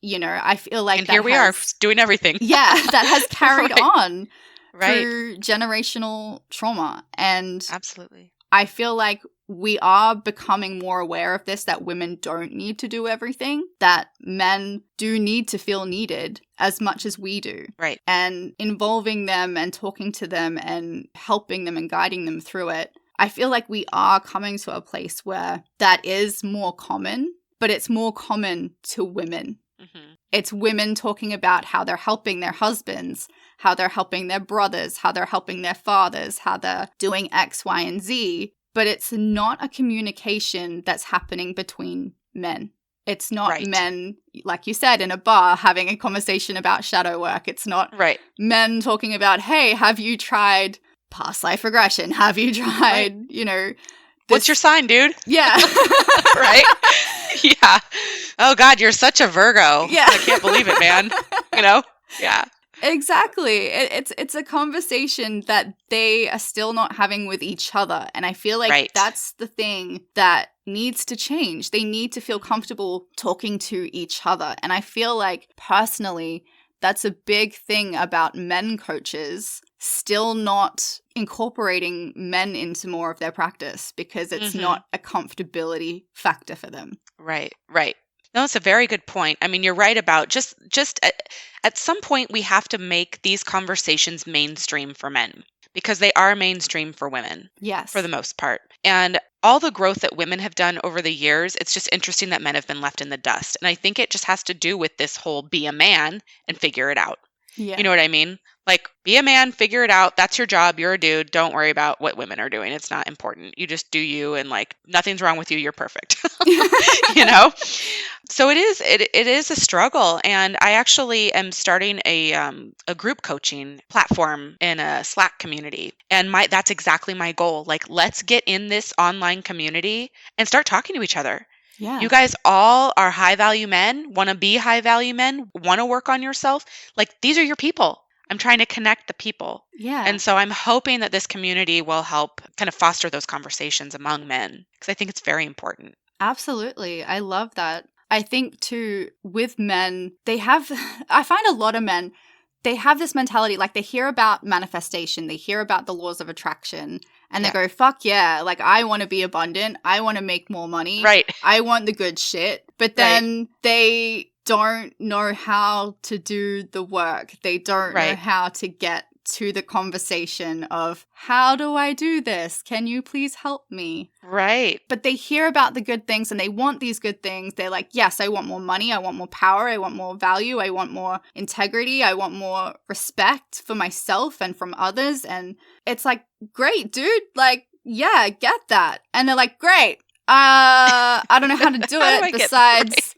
I feel like and here we are doing everything. Yeah, that has carried on right. through generational trauma. And absolutely. I feel like we are becoming more aware of this, that women don't need to do everything, that men do need to feel needed as much as we do. Right. And involving them and talking to them and helping them and guiding them through it. I feel like we are coming to a place where that is more common, but it's more common to women. Mm-hmm. It's women talking about how they're helping their husbands, how they're helping their brothers, how they're helping their fathers, how they're doing X, Y, and Z. But it's not a communication that's happening between men. It's not men, like you said, in a bar having a conversation about shadow work. It's not men talking about, hey, have you tried past life regression? Have you tried, what's your sign, dude? Yeah. Right? Yeah. Oh, God, you're such a Virgo. Yeah. I can't believe it, man. Yeah. Exactly. It's a conversation that they are still not having with each other. And I feel like that's the thing that needs to change. They need to feel comfortable talking to each other. And I feel like personally, that's a big thing about men coaches still not incorporating men into more of their practice because it's not a comfortability factor for them. Right. No, that's a very good point. I mean, you're right about just at some point we have to make these conversations mainstream for men because they are mainstream for women. Yes. For the most part. And all the growth that women have done over the years, it's just interesting that men have been left in the dust. And I think it just has to do with this whole be a man and figure it out. Yeah. You know what I mean? Like, be a man, figure it out. That's your job. You're a dude. Don't worry about what women are doing. It's not important. You just do you, and like nothing's wrong with you. You're perfect. So it is a struggle. And I actually am starting a group coaching platform in a Slack community. And that's exactly my goal. Like, let's get in this online community and start talking to each other. Yeah. You guys all are high value men, want to be high value men, want to work on yourself. Like, these are your people. I'm trying to connect the people. Yeah. And so I'm hoping that this community will help kind of foster those conversations among men because I think it's very important. Absolutely. I love that. I think too, with men, I find a lot of men, they have this mentality, like they hear about manifestation, they hear about the laws of attraction, and they go, fuck yeah, like I want to be abundant, I want to make more money, I want the good shit. But then they don't know how to do the work. They don't know how to get to the conversation of, how do I do this? Can you please help me? Right. But they hear about the good things and they want these good things. They're like, yes, I want more money. I want more power. I want more value. I want more integrity. I want more respect for myself and from others. And it's like, great, dude. Like, yeah, get that. And they're like, great. I don't know how to do it besides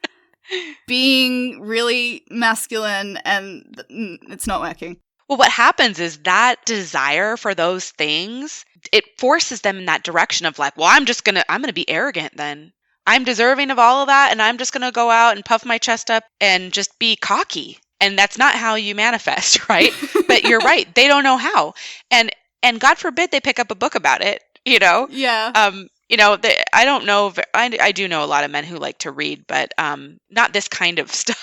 being really masculine, and it's not working. Well, what happens is that desire for those things, it forces them in that direction of like, well, I'm going to be arrogant then. I'm deserving of all of that, and I'm just going to go out and puff my chest up and just be cocky. And that's not how you manifest, right? But you're right. They don't know how. And God forbid they pick up a book about it, Yeah. I don't know. I do know a lot of men who like to read, but not this kind of stuff,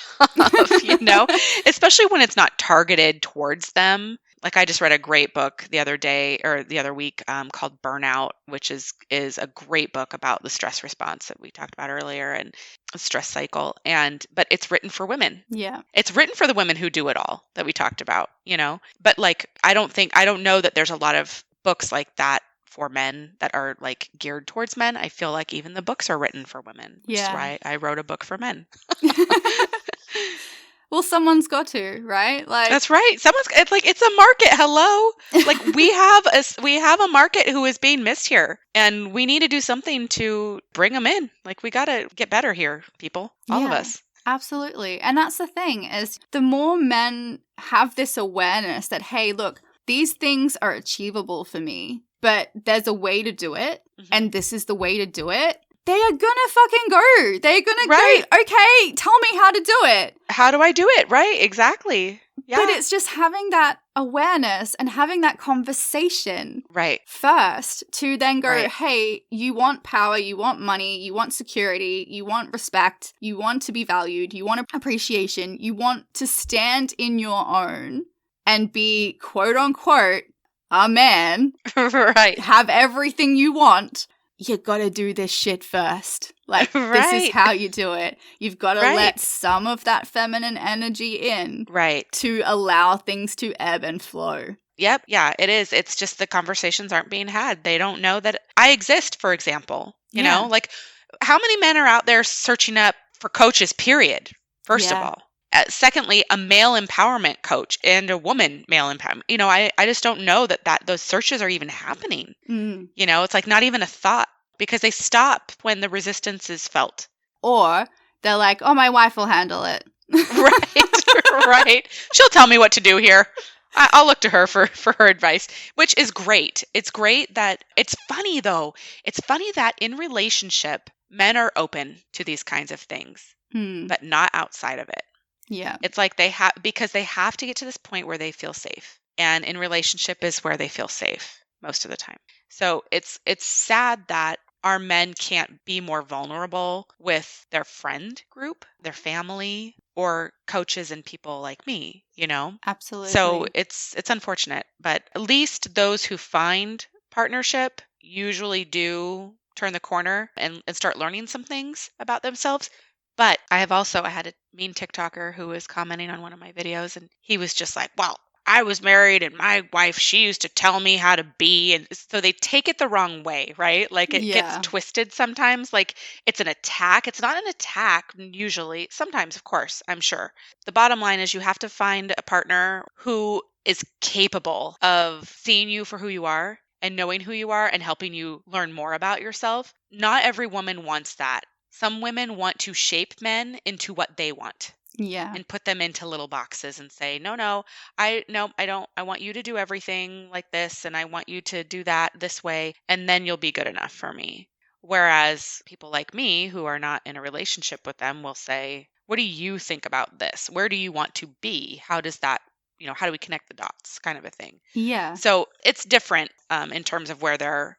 especially when it's not targeted towards them. Like, I just read a great book the other week called Burnout, which is a great book about the stress response that we talked about earlier and the stress cycle. But it's written for women. Yeah. It's written for the women who do it all that we talked about, But like, I don't know that there's a lot of books like that for men that are like geared towards men. I feel like even the books are written for women. Which is why I wrote a book for men. Well, someone's got to, right? Like, that's right. It's a market. Hello. Like, we have a market who is being missed here, and we need to do something to bring them in. Like, we got to get better here, people, all of us. Absolutely. And that's the thing, is the more men have this awareness that, hey, look, these things are achievable for me, but there's a way to do it, and this is the way to do it. They are gonna fucking go. They're gonna go, okay, tell me how to do it. How do I do it? Right, exactly. Yeah. But it's just having that awareness and having that conversation first to then go, hey, you want power, you want money, you want security, you want respect, you want to be valued, you want appreciation, you want to stand in your own and be, quote unquote, a man, have everything you want. You gotta do this shit first. Like, this is how you do it. You've got to let some of that feminine energy in to allow things to ebb and flow. Yep. Yeah, it is. It's just the conversations aren't being had. They don't know that I exist, for example. You know, like, how many men are out there searching up for coaches, period, first of Yeah. all? Secondly, a male empowerment coach and a woman male empowerment. I just don't know that those searches are even happening. Mm. It's like not even a thought because they stop when the resistance is felt. Or they're like, oh, my wife will handle it. Right, right. She'll tell me what to do here. I'll look to her for her advice, which is great. It's great that it's funny though. It's funny that in relationship, men are open to these kinds of things, but not outside of it. Yeah. It's like because they have to get to this point where they feel safe. And in relationship is where they feel safe most of the time. So it's sad that our men can't be more vulnerable with their friend group, their family, or coaches and people like me, Absolutely. So it's unfortunate, but at least those who find partnership usually do turn the corner and start learning some things about themselves. But I had a mean TikToker who was commenting on one of my videos, and he was just like, well, I was married and my wife, she used to tell me how to be. And so they take it the wrong way, right? Like it gets twisted sometimes. Like it's an attack. It's not an attack usually. Sometimes, of course, I'm sure. The bottom line is you have to find a partner who is capable of seeing you for who you are and knowing who you are and helping you learn more about yourself. Not every woman wants that. Some women want to shape men into what they want. Yeah. And put them into little boxes and say, no, I don't. I want you to do everything like this and I want you to do that this way and then you'll be good enough for me. Whereas people like me who are not in a relationship with them will say, what do you think about this? Where do you want to be? How does that, how do we connect the dots kind of a thing? Yeah. So it's different in terms of where they're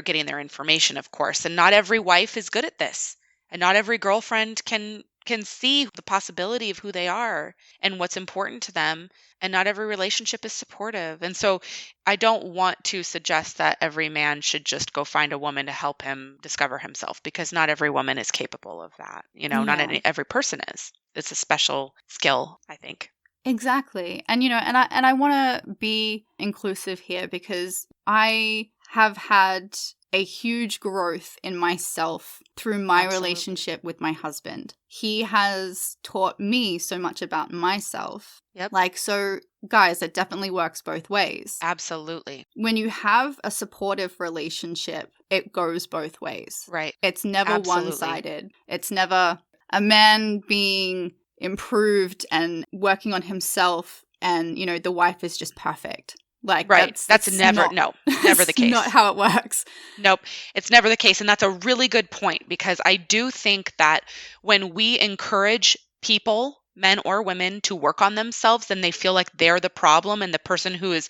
getting their information, of course. And not every wife is good at this. And not every girlfriend can see the possibility of who they are and what's important to them. And not every relationship is supportive. And so I don't want to suggest that every man should just go find a woman to help him discover himself because not every woman is capable of that. Not every person is. It's a special skill, I think. Exactly. And, and I want to be inclusive here because I have had a huge growth in myself through my relationship with my husband. He has taught me so much about myself. Yep. So guys, it definitely works both ways. Absolutely. When you have a supportive relationship, it goes both ways. Right. It's never one-sided. It's never a man being improved and working on himself and, the wife is just perfect. Right. That's never the case. Not how it works. Nope. It's never the case. And that's a really good point because I do think that when we encourage people, men or women, to work on themselves, then they feel like they're the problem and the person who is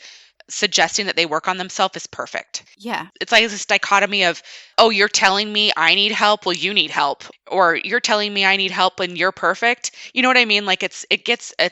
suggesting that they work on themselves is perfect. Yeah. It's like this dichotomy of, oh, you're telling me I need help, well, you need help. Or you're telling me I need help and you're perfect. You know what I mean? Like it's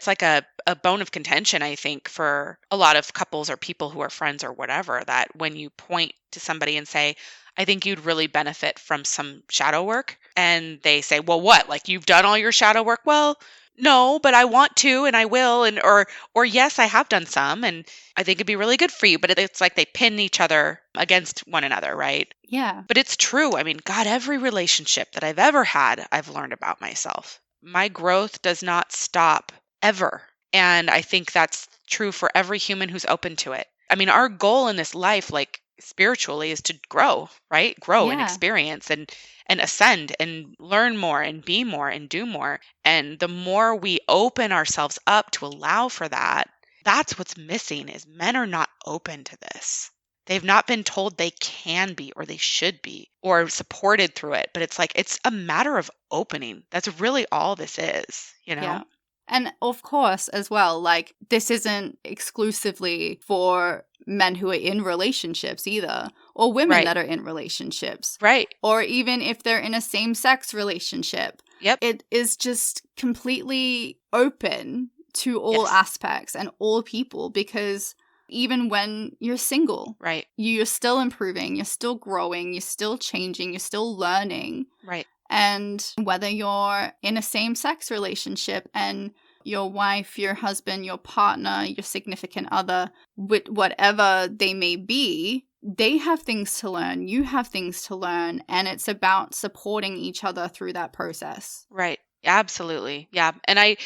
like a bone of contention, I think, for a lot of couples or people who are friends or whatever, that when you point to somebody and say, I think you'd really benefit from some shadow work. And they say, well, what? Like you've done all your shadow work? Well, no, but I want to and I will. And or yes, I have done some and I think it'd be really good for you. But it's like they pin each other against one another, right? Yeah. But it's true. I mean, God, every relationship that I've ever had, I've learned about myself. My growth does not stop ever. And I think that's true for every human who's open to it. I mean, our goal in this life, like spiritually, is to grow, right? Grow and experience and ascend and learn more and be more and do more. And the more we open ourselves up to allow for that, that's what's missing is men are not open to this. They've not been told they can be or they should be or supported through it. But it's like, it's a matter of opening. That's really all this is, Yeah. And of course, as well, like this isn't exclusively for men who are in relationships either, or women that are in relationships. Right. Or even if they're in a same-sex relationship. Yep. It is just completely open to all aspects and all people because even when you're single, right, you're still improving, you're still growing, you're still changing, you're still learning. Right. And whether you're in a same-sex relationship and your wife, your husband, your partner, your significant other, with whatever they may be, they have things to learn, you have things to learn, and it's about supporting each other through that process. Right. Absolutely. Yeah. And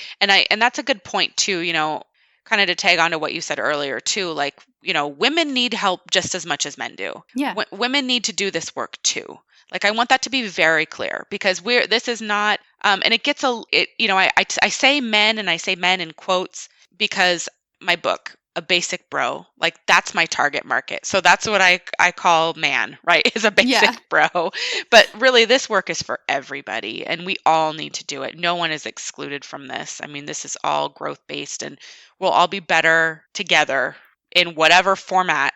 that's a good point too, kind of to tag on to what you said earlier too, like, women need help just as much as men do. Yeah. Women need to do this work too. Like, I want that to be very clear, because this is not, and it gets I say men, and I say men in quotes, because my book, A Basic Bro, like, that's my target market. So that's what I call man, right? Is a basic Yeah. bro. But really, this work is for everybody, and we all need to do it. No one is excluded from this. I mean, this is all growth based, and we'll all be better together in whatever format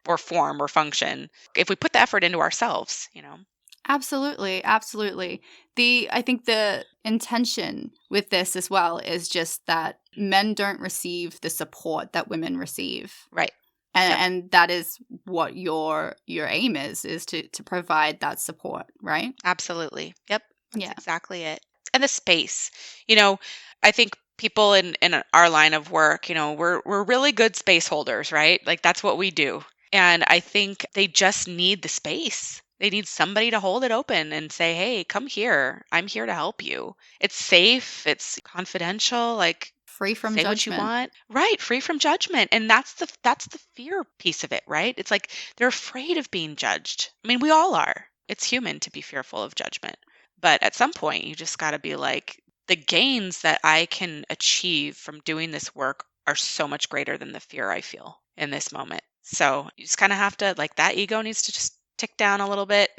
or form or function if we put the effort into ourselves. Absolutely, absolutely. I think the intention with this as well is just that men don't receive the support that women receive. Right. And that is what your aim is to provide that support, right? Absolutely. Yep. That's Yeah. exactly it. And the space. I think people in our line of work, we're really good space holders, right? Like, that's what we do. And I think they just need the space. They need somebody to hold it open and say, "Hey, come here. I'm here to help you." It's safe, it's confidential, like, Free from say what you judgment. want. Right, free from judgment. And that's the fear piece of it, right? It's like they're afraid of being judged. I mean, we all are. It's human to be fearful of judgment. But at some point, you just got to be like, the gains that I can achieve from doing this work are so much greater than the fear I feel in this moment. So you just kind of have to, like, that ego needs to just tick down a little bit,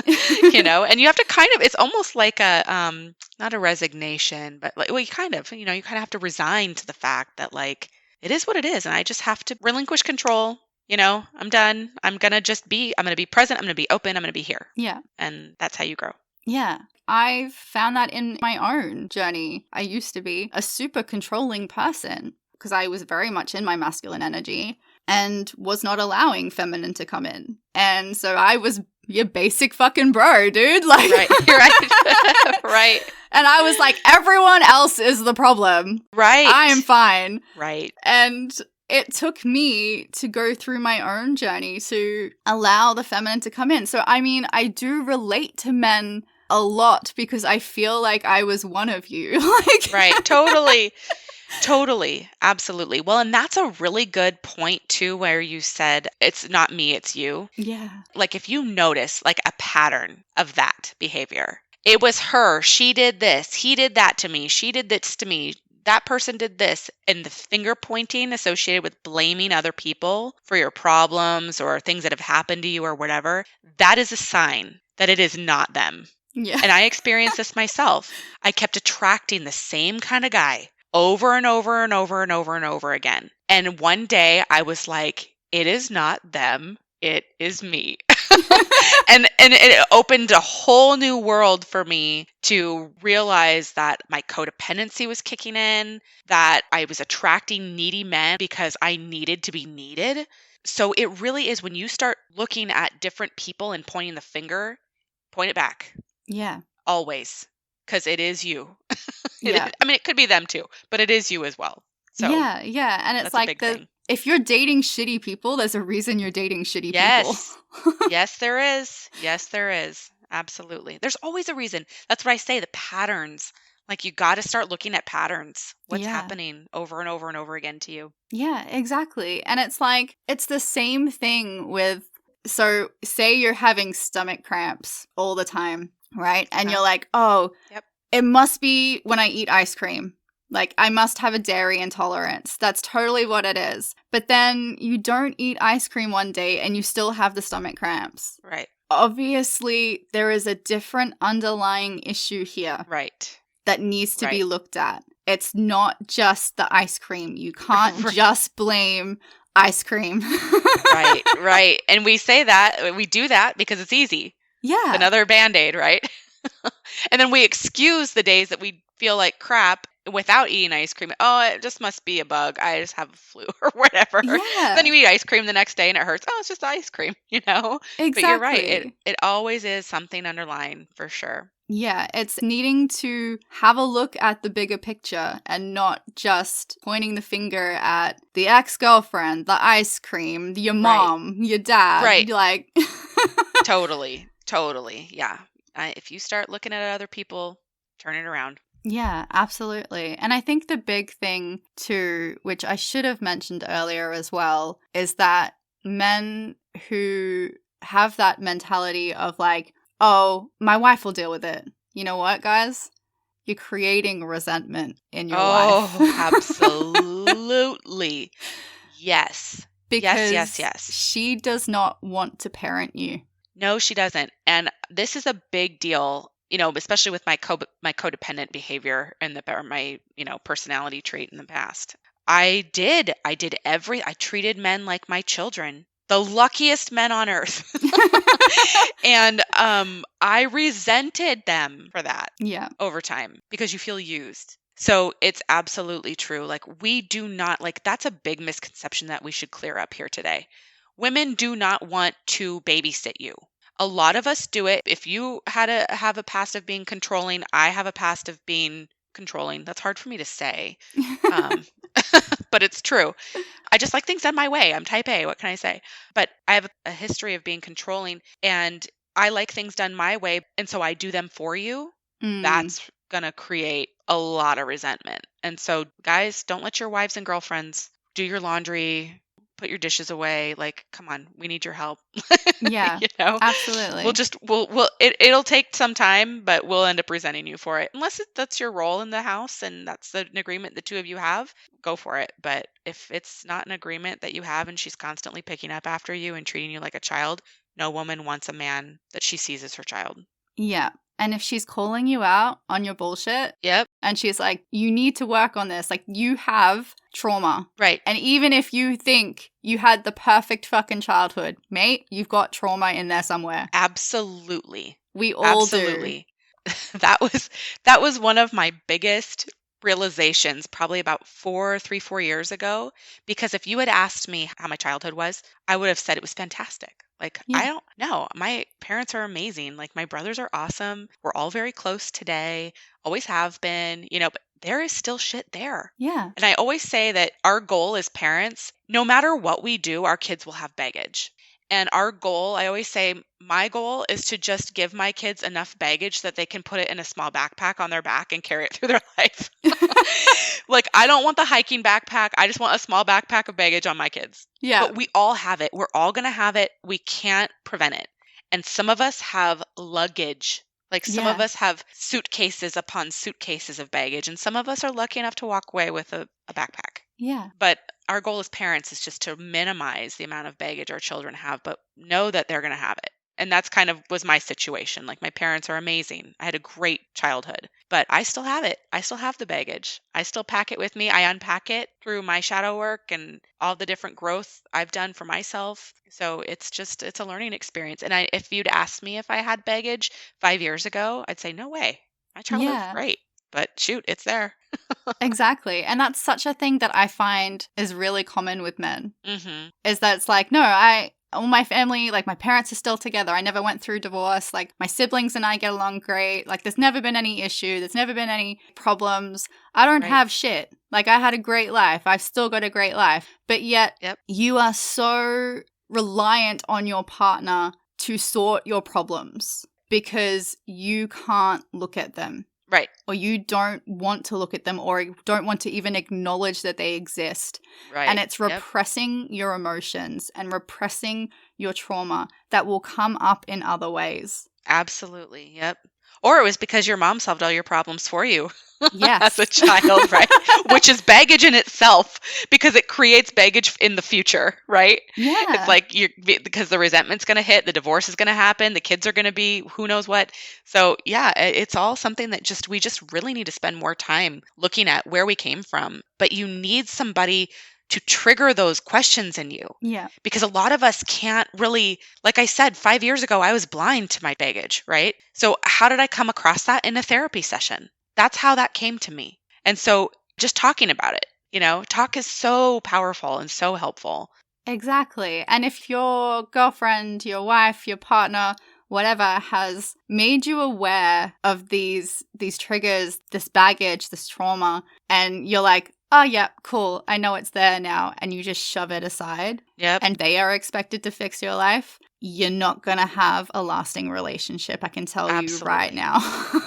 and you have to kind of, it's almost like not a resignation, but like, well, you kind of have to resign to the fact that, like, it is what it is, and I just have to relinquish control. I'm done. I'm going to be present. I'm going to be open. I'm going to be here. Yeah. And that's how you grow. Yeah. I've found that in my own journey. I used to be a super controlling person because I was very much in my masculine energy and was not allowing feminine to come in. And so I was your basic fucking bro, dude. Like, right. Right. Right. And I was like, everyone else is the problem. Right. I am fine. Right. And it took me to go through my own journey to allow the feminine to come in. So, I mean, I do relate to men a lot because I feel like I was one of you. Right. Totally. Totally. Absolutely. Well, and that's a really good point too, where you said, it's not me, it's you. Yeah. Like, if you notice, like, a pattern of that behavior, it was her, she did this, he did that to me, she did this to me, that person did this, and the finger pointing associated with blaming other people for your problems or things that have happened to you or whatever, that is a sign that it is not them. Yeah. And I experienced this myself. I kept attracting the same kind of guy over and over and over and over and over again. And one day I was like, it is not them, it is me. and it opened a whole new world for me to realize that my codependency was kicking in, that I was attracting needy men because I needed to be needed. So it really is, when you start looking at different people and pointing the finger, point it back. Yeah. Always. Because it is you. Yeah. I mean, it could be them too, but it is you as well. So yeah. And it's like if you're dating shitty people, there's a reason you're dating shitty people. Yes, there is. Yes, there is. Absolutely. There's always a reason. That's what I say, the patterns. Like, you got to start looking at patterns. What's happening over and over and over again to you. Yeah, exactly. And it's like, it's the same thing with, so say you're having stomach cramps all the time, right? And you're like, oh, it must be when I eat ice cream. Like, I must have a dairy intolerance. That's totally what it is. But then you don't eat ice cream one day and you still have the stomach cramps. Right. Obviously, there is a different underlying issue here. Right. That needs to be looked at. It's not just the ice cream. You can't just blame ice cream. Right. And we say that, we do that because it's easy. Yeah. Another Band-Aid, right? And then we excuse the days that we feel like crap without eating ice cream. Oh, it just must be a bug. I just have a flu or whatever. Yeah. Then you eat ice cream the next day and it hurts. Oh, it's just ice cream, Exactly. But you're right. It always is something underlying, for sure. Yeah, it's needing to have a look at the bigger picture and not just pointing the finger at the ex-girlfriend, the ice cream, your Right. mom, your dad. Right. Like, Totally. Totally. Yeah. If you start looking at other people, turn it around. yeah, absolutely. And I think the big thing too, which I should have mentioned earlier as well, is that men who have that mentality of like, oh, my wife will deal with it. You know what, guys? You're creating resentment in your wife. Oh, absolutely. Yes. Yes, yes, Because yes. she does not want to parent you. No, she doesn't. And this is a big deal, especially with my my codependent behavior and or my, personality trait in the past. I treated men like my children, the luckiest men on earth. And I resented them for that Yeah. over time because you feel used. So it's absolutely true. Like, we do not, like, that's a big misconception that we should clear up here today. Women do not want to babysit you. A lot of us do it. If you have a past of being controlling, I have a past of being controlling. That's hard for me to say. Um, but it's true. I just like things done my way. I'm type A. What can I say? But I have a history of being controlling, and I like things done my way. And so I do them for you. That's going to create a lot of resentment. And so, guys, don't let your wives and girlfriends do your laundry, put your dishes away. Like, come on, we need your help. Yeah, absolutely. It'll take some time, but we'll end up resenting you for it. Unless that's your role in the house and that's an agreement the two of you have, go for it. But if it's not an agreement that you have and she's constantly picking up after you and treating you like a child, no woman wants a man that she sees as her child. Yeah. And if she's calling you out on your bullshit, Yep. and she's like, you need to work on this, like, you have trauma. Right. And even if you think you had the perfect fucking childhood, mate, you've got trauma in there somewhere. Absolutely. We all Absolutely. That was one of my biggest realizations probably about 4 years ago, because if you had asked me how my childhood was, I would have said it was fantastic. Like, Yeah. I don't know. My parents are amazing. Like, my brothers are awesome. We're all very close today, always have been, but there is still shit there. Yeah. And I always say that our goal as parents, no matter what we do, our kids will have baggage. And our goal, I always say, my goal is to just give my kids enough baggage that they can put it in a small backpack on their back and carry it through their life. Like, I don't want the hiking backpack. I just want a small backpack of baggage on my kids. Yeah. But we all have it. We're all going to have it. We can't prevent it. And some of us have luggage. Like, some of us have suitcases upon suitcases of baggage. And some of us are lucky enough to walk away with a backpack. Yeah. But our goal as parents is just to minimize the amount of baggage our children have, but know that they're going to have it. And that's kind of was my situation. Like, my parents are amazing. I had a great childhood, but I still have it. I still have the baggage. I still pack it with me. I unpack it through my shadow work and all the different growth I've done for myself. So it's a learning experience. And if you'd asked me if I had baggage 5 years ago, I'd say, no way. My childhood was great, but shoot, it's there. Exactly. And that's such a thing that I find is really common with men. Mm-hmm. Is that it's like, no, all my family, like, my parents are still together. I never went through divorce. Like, my siblings and I get along great. Like, there's never been any issue. There's never been any problems. I don't have shit. Like, I had a great life. I've still got a great life. But yet, you are so reliant on your partner to sort your problems because you can't look at them. Right. Or you don't want to look at them or don't want to even acknowledge that they exist. Right. And it's repressing your emotions and repressing your trauma that will come up in other ways. Absolutely. Yep. Or it was because your mom solved all your problems for you. Yes. As a child, right? Which is baggage in itself because it creates baggage in the future, right? Yeah. It's like because the resentment's going to hit, the divorce is going to happen, the kids are going to be who knows what. So, yeah, it's all something that we just really need to spend more time looking at where we came from. But you need somebody to trigger those questions in you. Yeah. Because a lot of us can't really, like I said, 5 years ago, I was blind to my baggage, right? So how did I come across that in a therapy session? That's how that came to me. And so just talking about it, talk is so powerful and so helpful. Exactly. And if your girlfriend, your wife, your partner whatever has made you aware of these triggers, this baggage, this trauma, and you're like, oh, yeah, cool, I know it's there now, and you just shove it aside, and they are expected to fix your life, you're not going to have a lasting relationship. I can tell you right now.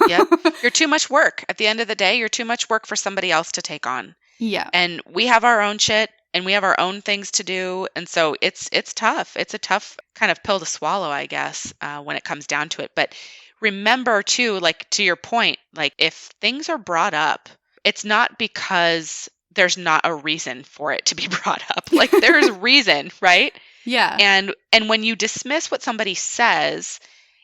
Yep. You're too much work. At the end of the day, you're too much work for somebody else to take on. Yeah. And we have our own shit and we have our own things to do. And so it's tough. It's a tough kind of pill to swallow, I guess, when it comes down to it. But remember too, like to your point, like if things are brought up, it's not because there's not a reason for it to be brought up. Like there's a reason, right? Yeah. And when you dismiss what somebody says,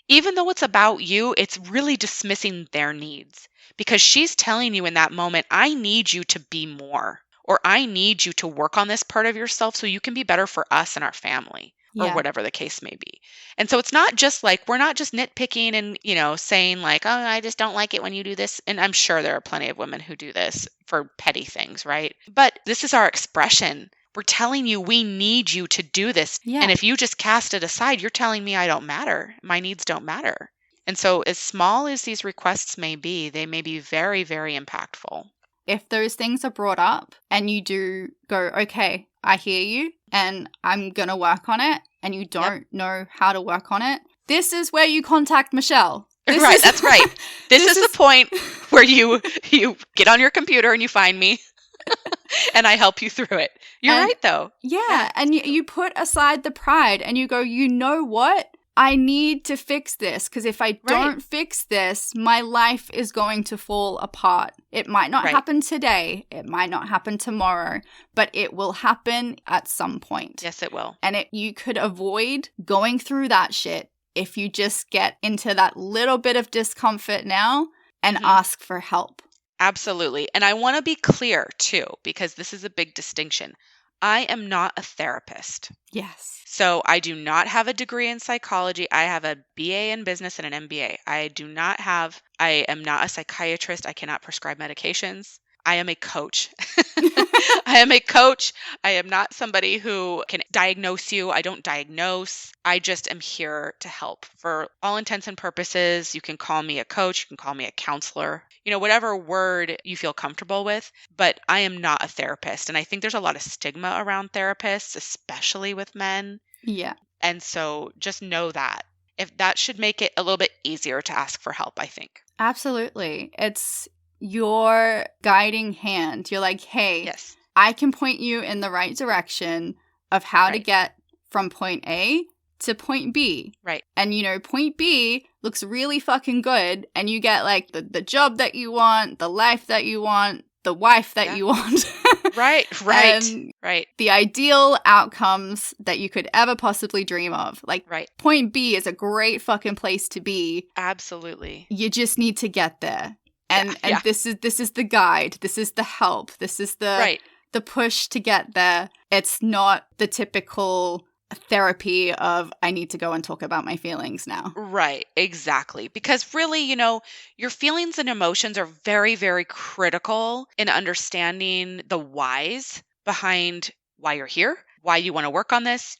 even though it's about you, it's really dismissing their needs because she's telling you in that moment, I need you to be more, or I need you to work on this part of yourself so you can be better for us and our family, or whatever the case may be. And so it's not just like, we're not just nitpicking and, saying like, oh, I just don't like it when you do this. And I'm sure there are plenty of women who do this for petty things, right? But this is our expression. We're telling you we need you to do this. Yeah. And if you just cast it aside, you're telling me I don't matter. My needs don't matter. And so as small as these requests may be, they may be very, very impactful. If those things are brought up and you do go, okay, I hear you and I'm going to work on it, and you don't know how to work on it, this is where you contact Michelle. That's right. This is the point where you get on your computer and you find me. And I help you through it. You're right, though. Yeah. And you put aside the pride and you go, you know what? I need to fix this because if I don't fix this, my life is going to fall apart. It might not happen today. It might not happen tomorrow, but it will happen at some point. Yes, it will. And you could avoid going through that shit if you just get into that little bit of discomfort now and ask for help. Absolutely. And I want to be clear too, because this is a big distinction. I am not a therapist. Yes. So I do not have a degree in psychology. I have a BA in business and an MBA. I am not a psychiatrist. I cannot prescribe medications. I am a coach. I am a coach. I am not somebody who can diagnose you. I don't diagnose. I just am here to help. For all intents and purposes, you can call me a coach. You can call me a counselor. Whatever word you feel comfortable with. But I am not a therapist. And I think there's a lot of stigma around therapists, especially with men. Yeah. And so just know that. If that should make it a little bit easier to ask for help, I think. Absolutely. It's your guiding hand. You're like, hey, yes, I can point you in the right direction of how to get from point A to point B. Right. And, point B looks really fucking good. And you get like the job that you want, the life that you want, the wife that you want. Right. The ideal outcomes that you could ever possibly dream of. Like, point B is a great fucking place to be. Absolutely. You just need to get there. And this is the guide. This is the help. This is the push to get there. It's not the typical therapy of I need to go and talk about my feelings now. Right, exactly. Because really, your feelings and emotions are very, very critical in understanding the whys behind why you're here, why you want to work on this,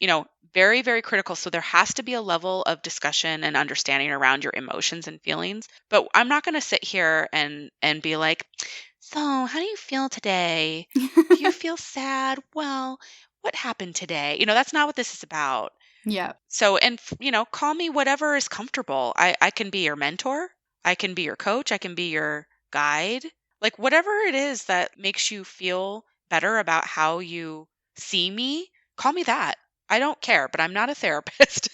very, very critical. So there has to be a level of discussion and understanding around your emotions and feelings. But I'm not going to sit here and be like, so how do you feel today? Do you feel sad? Well, what happened today? That's not what this is about. Yeah. So, and, call me whatever is comfortable. I can be your mentor. I can be your coach. I can be your guide. Like whatever it is that makes you feel better about how you see me, call me that. I don't care, but I'm not a therapist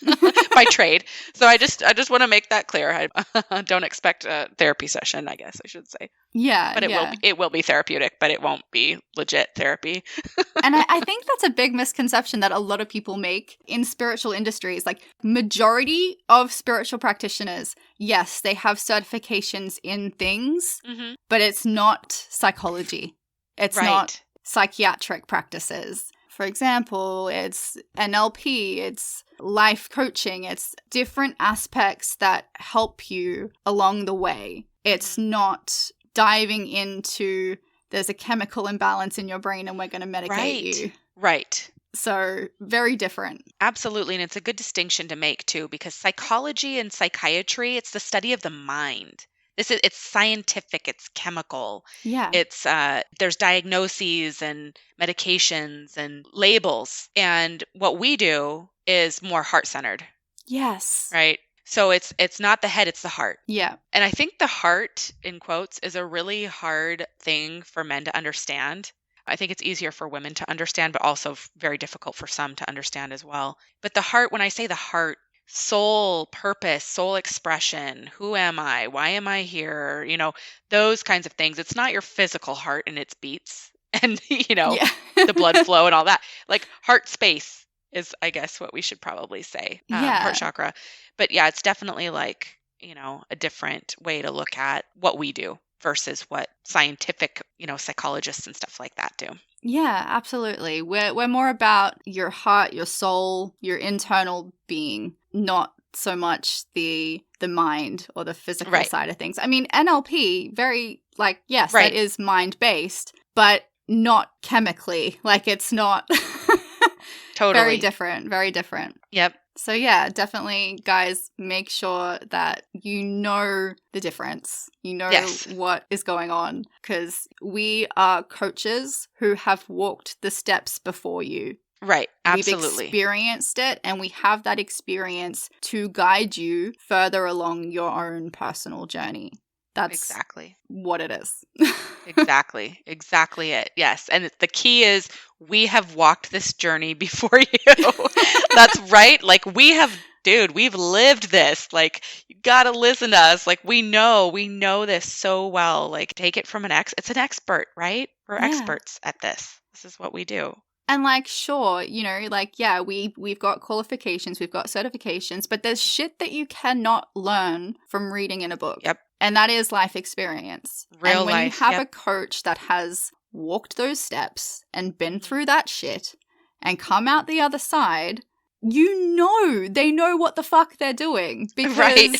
by trade. So I just want to make that clear. I don't expect a therapy session, I guess I should say. Yeah. But it will be therapeutic, but it won't be legit therapy. And I think that's a big misconception that a lot of people make in spiritual industries. Like majority of spiritual practitioners, yes, they have certifications in things, but it's not psychology. It's not psychiatric practices. For example, it's NLP, it's life coaching, it's different aspects that help you along the way. It's not diving into there's a chemical imbalance in your brain and we're going to medicate you. Right. So very different. Absolutely. And it's a good distinction to make too, because psychology and psychiatry, it's the study of the mind. It's scientific, it's chemical. Yeah. It's there's diagnoses and medications and labels. And what we do is more heart-centered, Yes. right? So it's not the head, it's the heart. Yeah. And I think the heart, in quotes, is a really hard thing for men to understand. I think it's easier for women to understand, but also very difficult for some to understand as well. But the heart, when I say the heart, soul, purpose, soul expression, who am I? Why am I here? Those kinds of things. It's not your physical heart and its beats and, Yeah. the blood flow and all that. Like heart space is, I guess, what we should probably say. Yeah. Heart chakra. But yeah, it's definitely like, a different way to look at what we do versus what scientific, psychologists and stuff like that do. Yeah, absolutely. We're more about your heart, your soul, your internal being, not so much the mind or the physical Right. side of things. I mean, NLP, very yes, Right. that is mind-based, but not chemically. Like it's not Totally. very different, very different. Yep. So yeah, definitely guys, make sure that you know the difference. You know Yes. what is going on, because we are coaches who have walked the steps before you. Right. Absolutely. We've experienced it, and we have that experience to guide you further along your own personal journey. That's Exactly. what it is. Exactly. Exactly it. Yes. And the key is we have walked this journey before you. That's right. Like we've lived this. Like you got to listen to us. Like we know this so well. Like take it from it's an expert, right? We're Yeah. experts at this. This is what we do. And sure, we've got qualifications, we've got certifications, but there's shit that you cannot learn from reading in a book. Yep. And that is life experience. Real and when life, you have yep. a coach that has walked those steps and been through that shit and come out the other side, they know what the fuck they're doing because Right.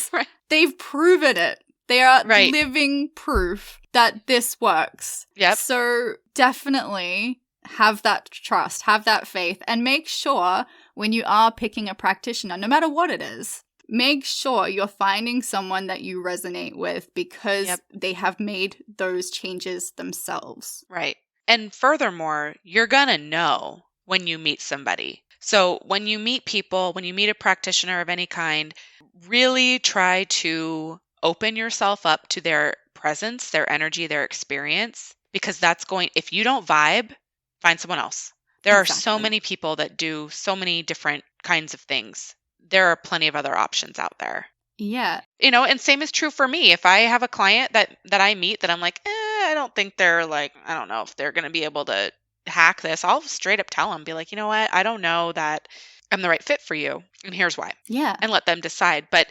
they've proven it. They are Right. living proof that this works. Yep. So definitely have that trust, have that faith, and make sure when you are picking a practitioner, no matter what it is, make sure you're finding someone that you resonate with because Yep. they have made those changes themselves. Right. And furthermore, you're going to know when you meet somebody. So when you meet people, when you meet a practitioner of any kind, really try to open yourself up to their presence, their energy, their experience, because if you don't vibe, find someone else. There are so Exactly. many people that do so many different kinds of things. There are plenty of other options out there. Yeah. And same is true for me. If I have a client that I meet that I'm like, I don't think they're I don't know if they're going to be able to hack this. I'll straight up tell them, be like, you know what? I don't know that I'm the right fit for you. And here's why. Yeah. And let them decide. But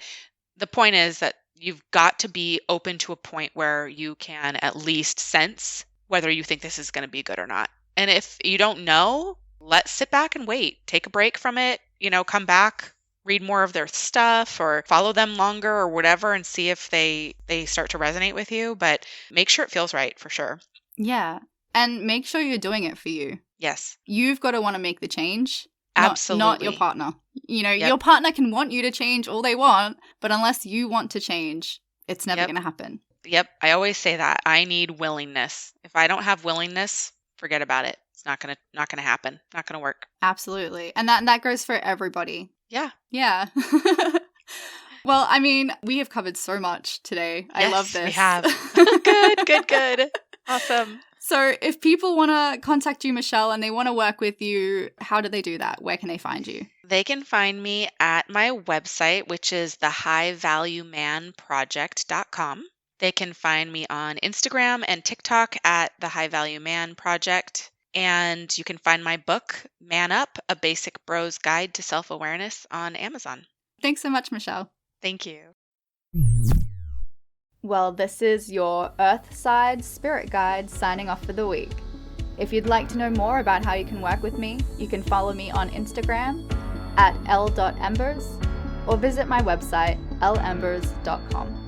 the point is that you've got to be open to a point where you can at least sense whether you think this is going to be good or not. And if you don't know, let's sit back and wait. Take a break from it, come back, read more of their stuff or follow them longer or whatever and see if they start to resonate with you. But make sure it feels right for sure. Yeah. And make sure you're doing it for you. Yes. You've got to want to make the change. Absolutely. Not your partner. Yep. Your partner can want you to change all they want, but unless you want to change, it's never Yep. going to happen. Yep. I always say that. I need willingness. If I don't have willingness, forget about it. It's not gonna happen. Not gonna work. Absolutely. And that goes for everybody. Yeah. Yeah. Well, I mean, we have covered so much today. I love this. We have. Good. Awesome. So if people want to contact you, Michelle, and they want to work with you, how do they do that? Where can they find you? They can find me at my website, which is thehighvaluemanproject.com. They can find me on Instagram and TikTok at the High Value Man Project. And you can find my book, Man Up, A Basic Bro's Guide to Self-Awareness on Amazon. Thanks so much, Michelle. Thank you. Well, this is your Earth Side Spirit Guide signing off for the week. If you'd like to know more about how you can work with me, you can follow me on Instagram at l.embers or visit my website lembers.com.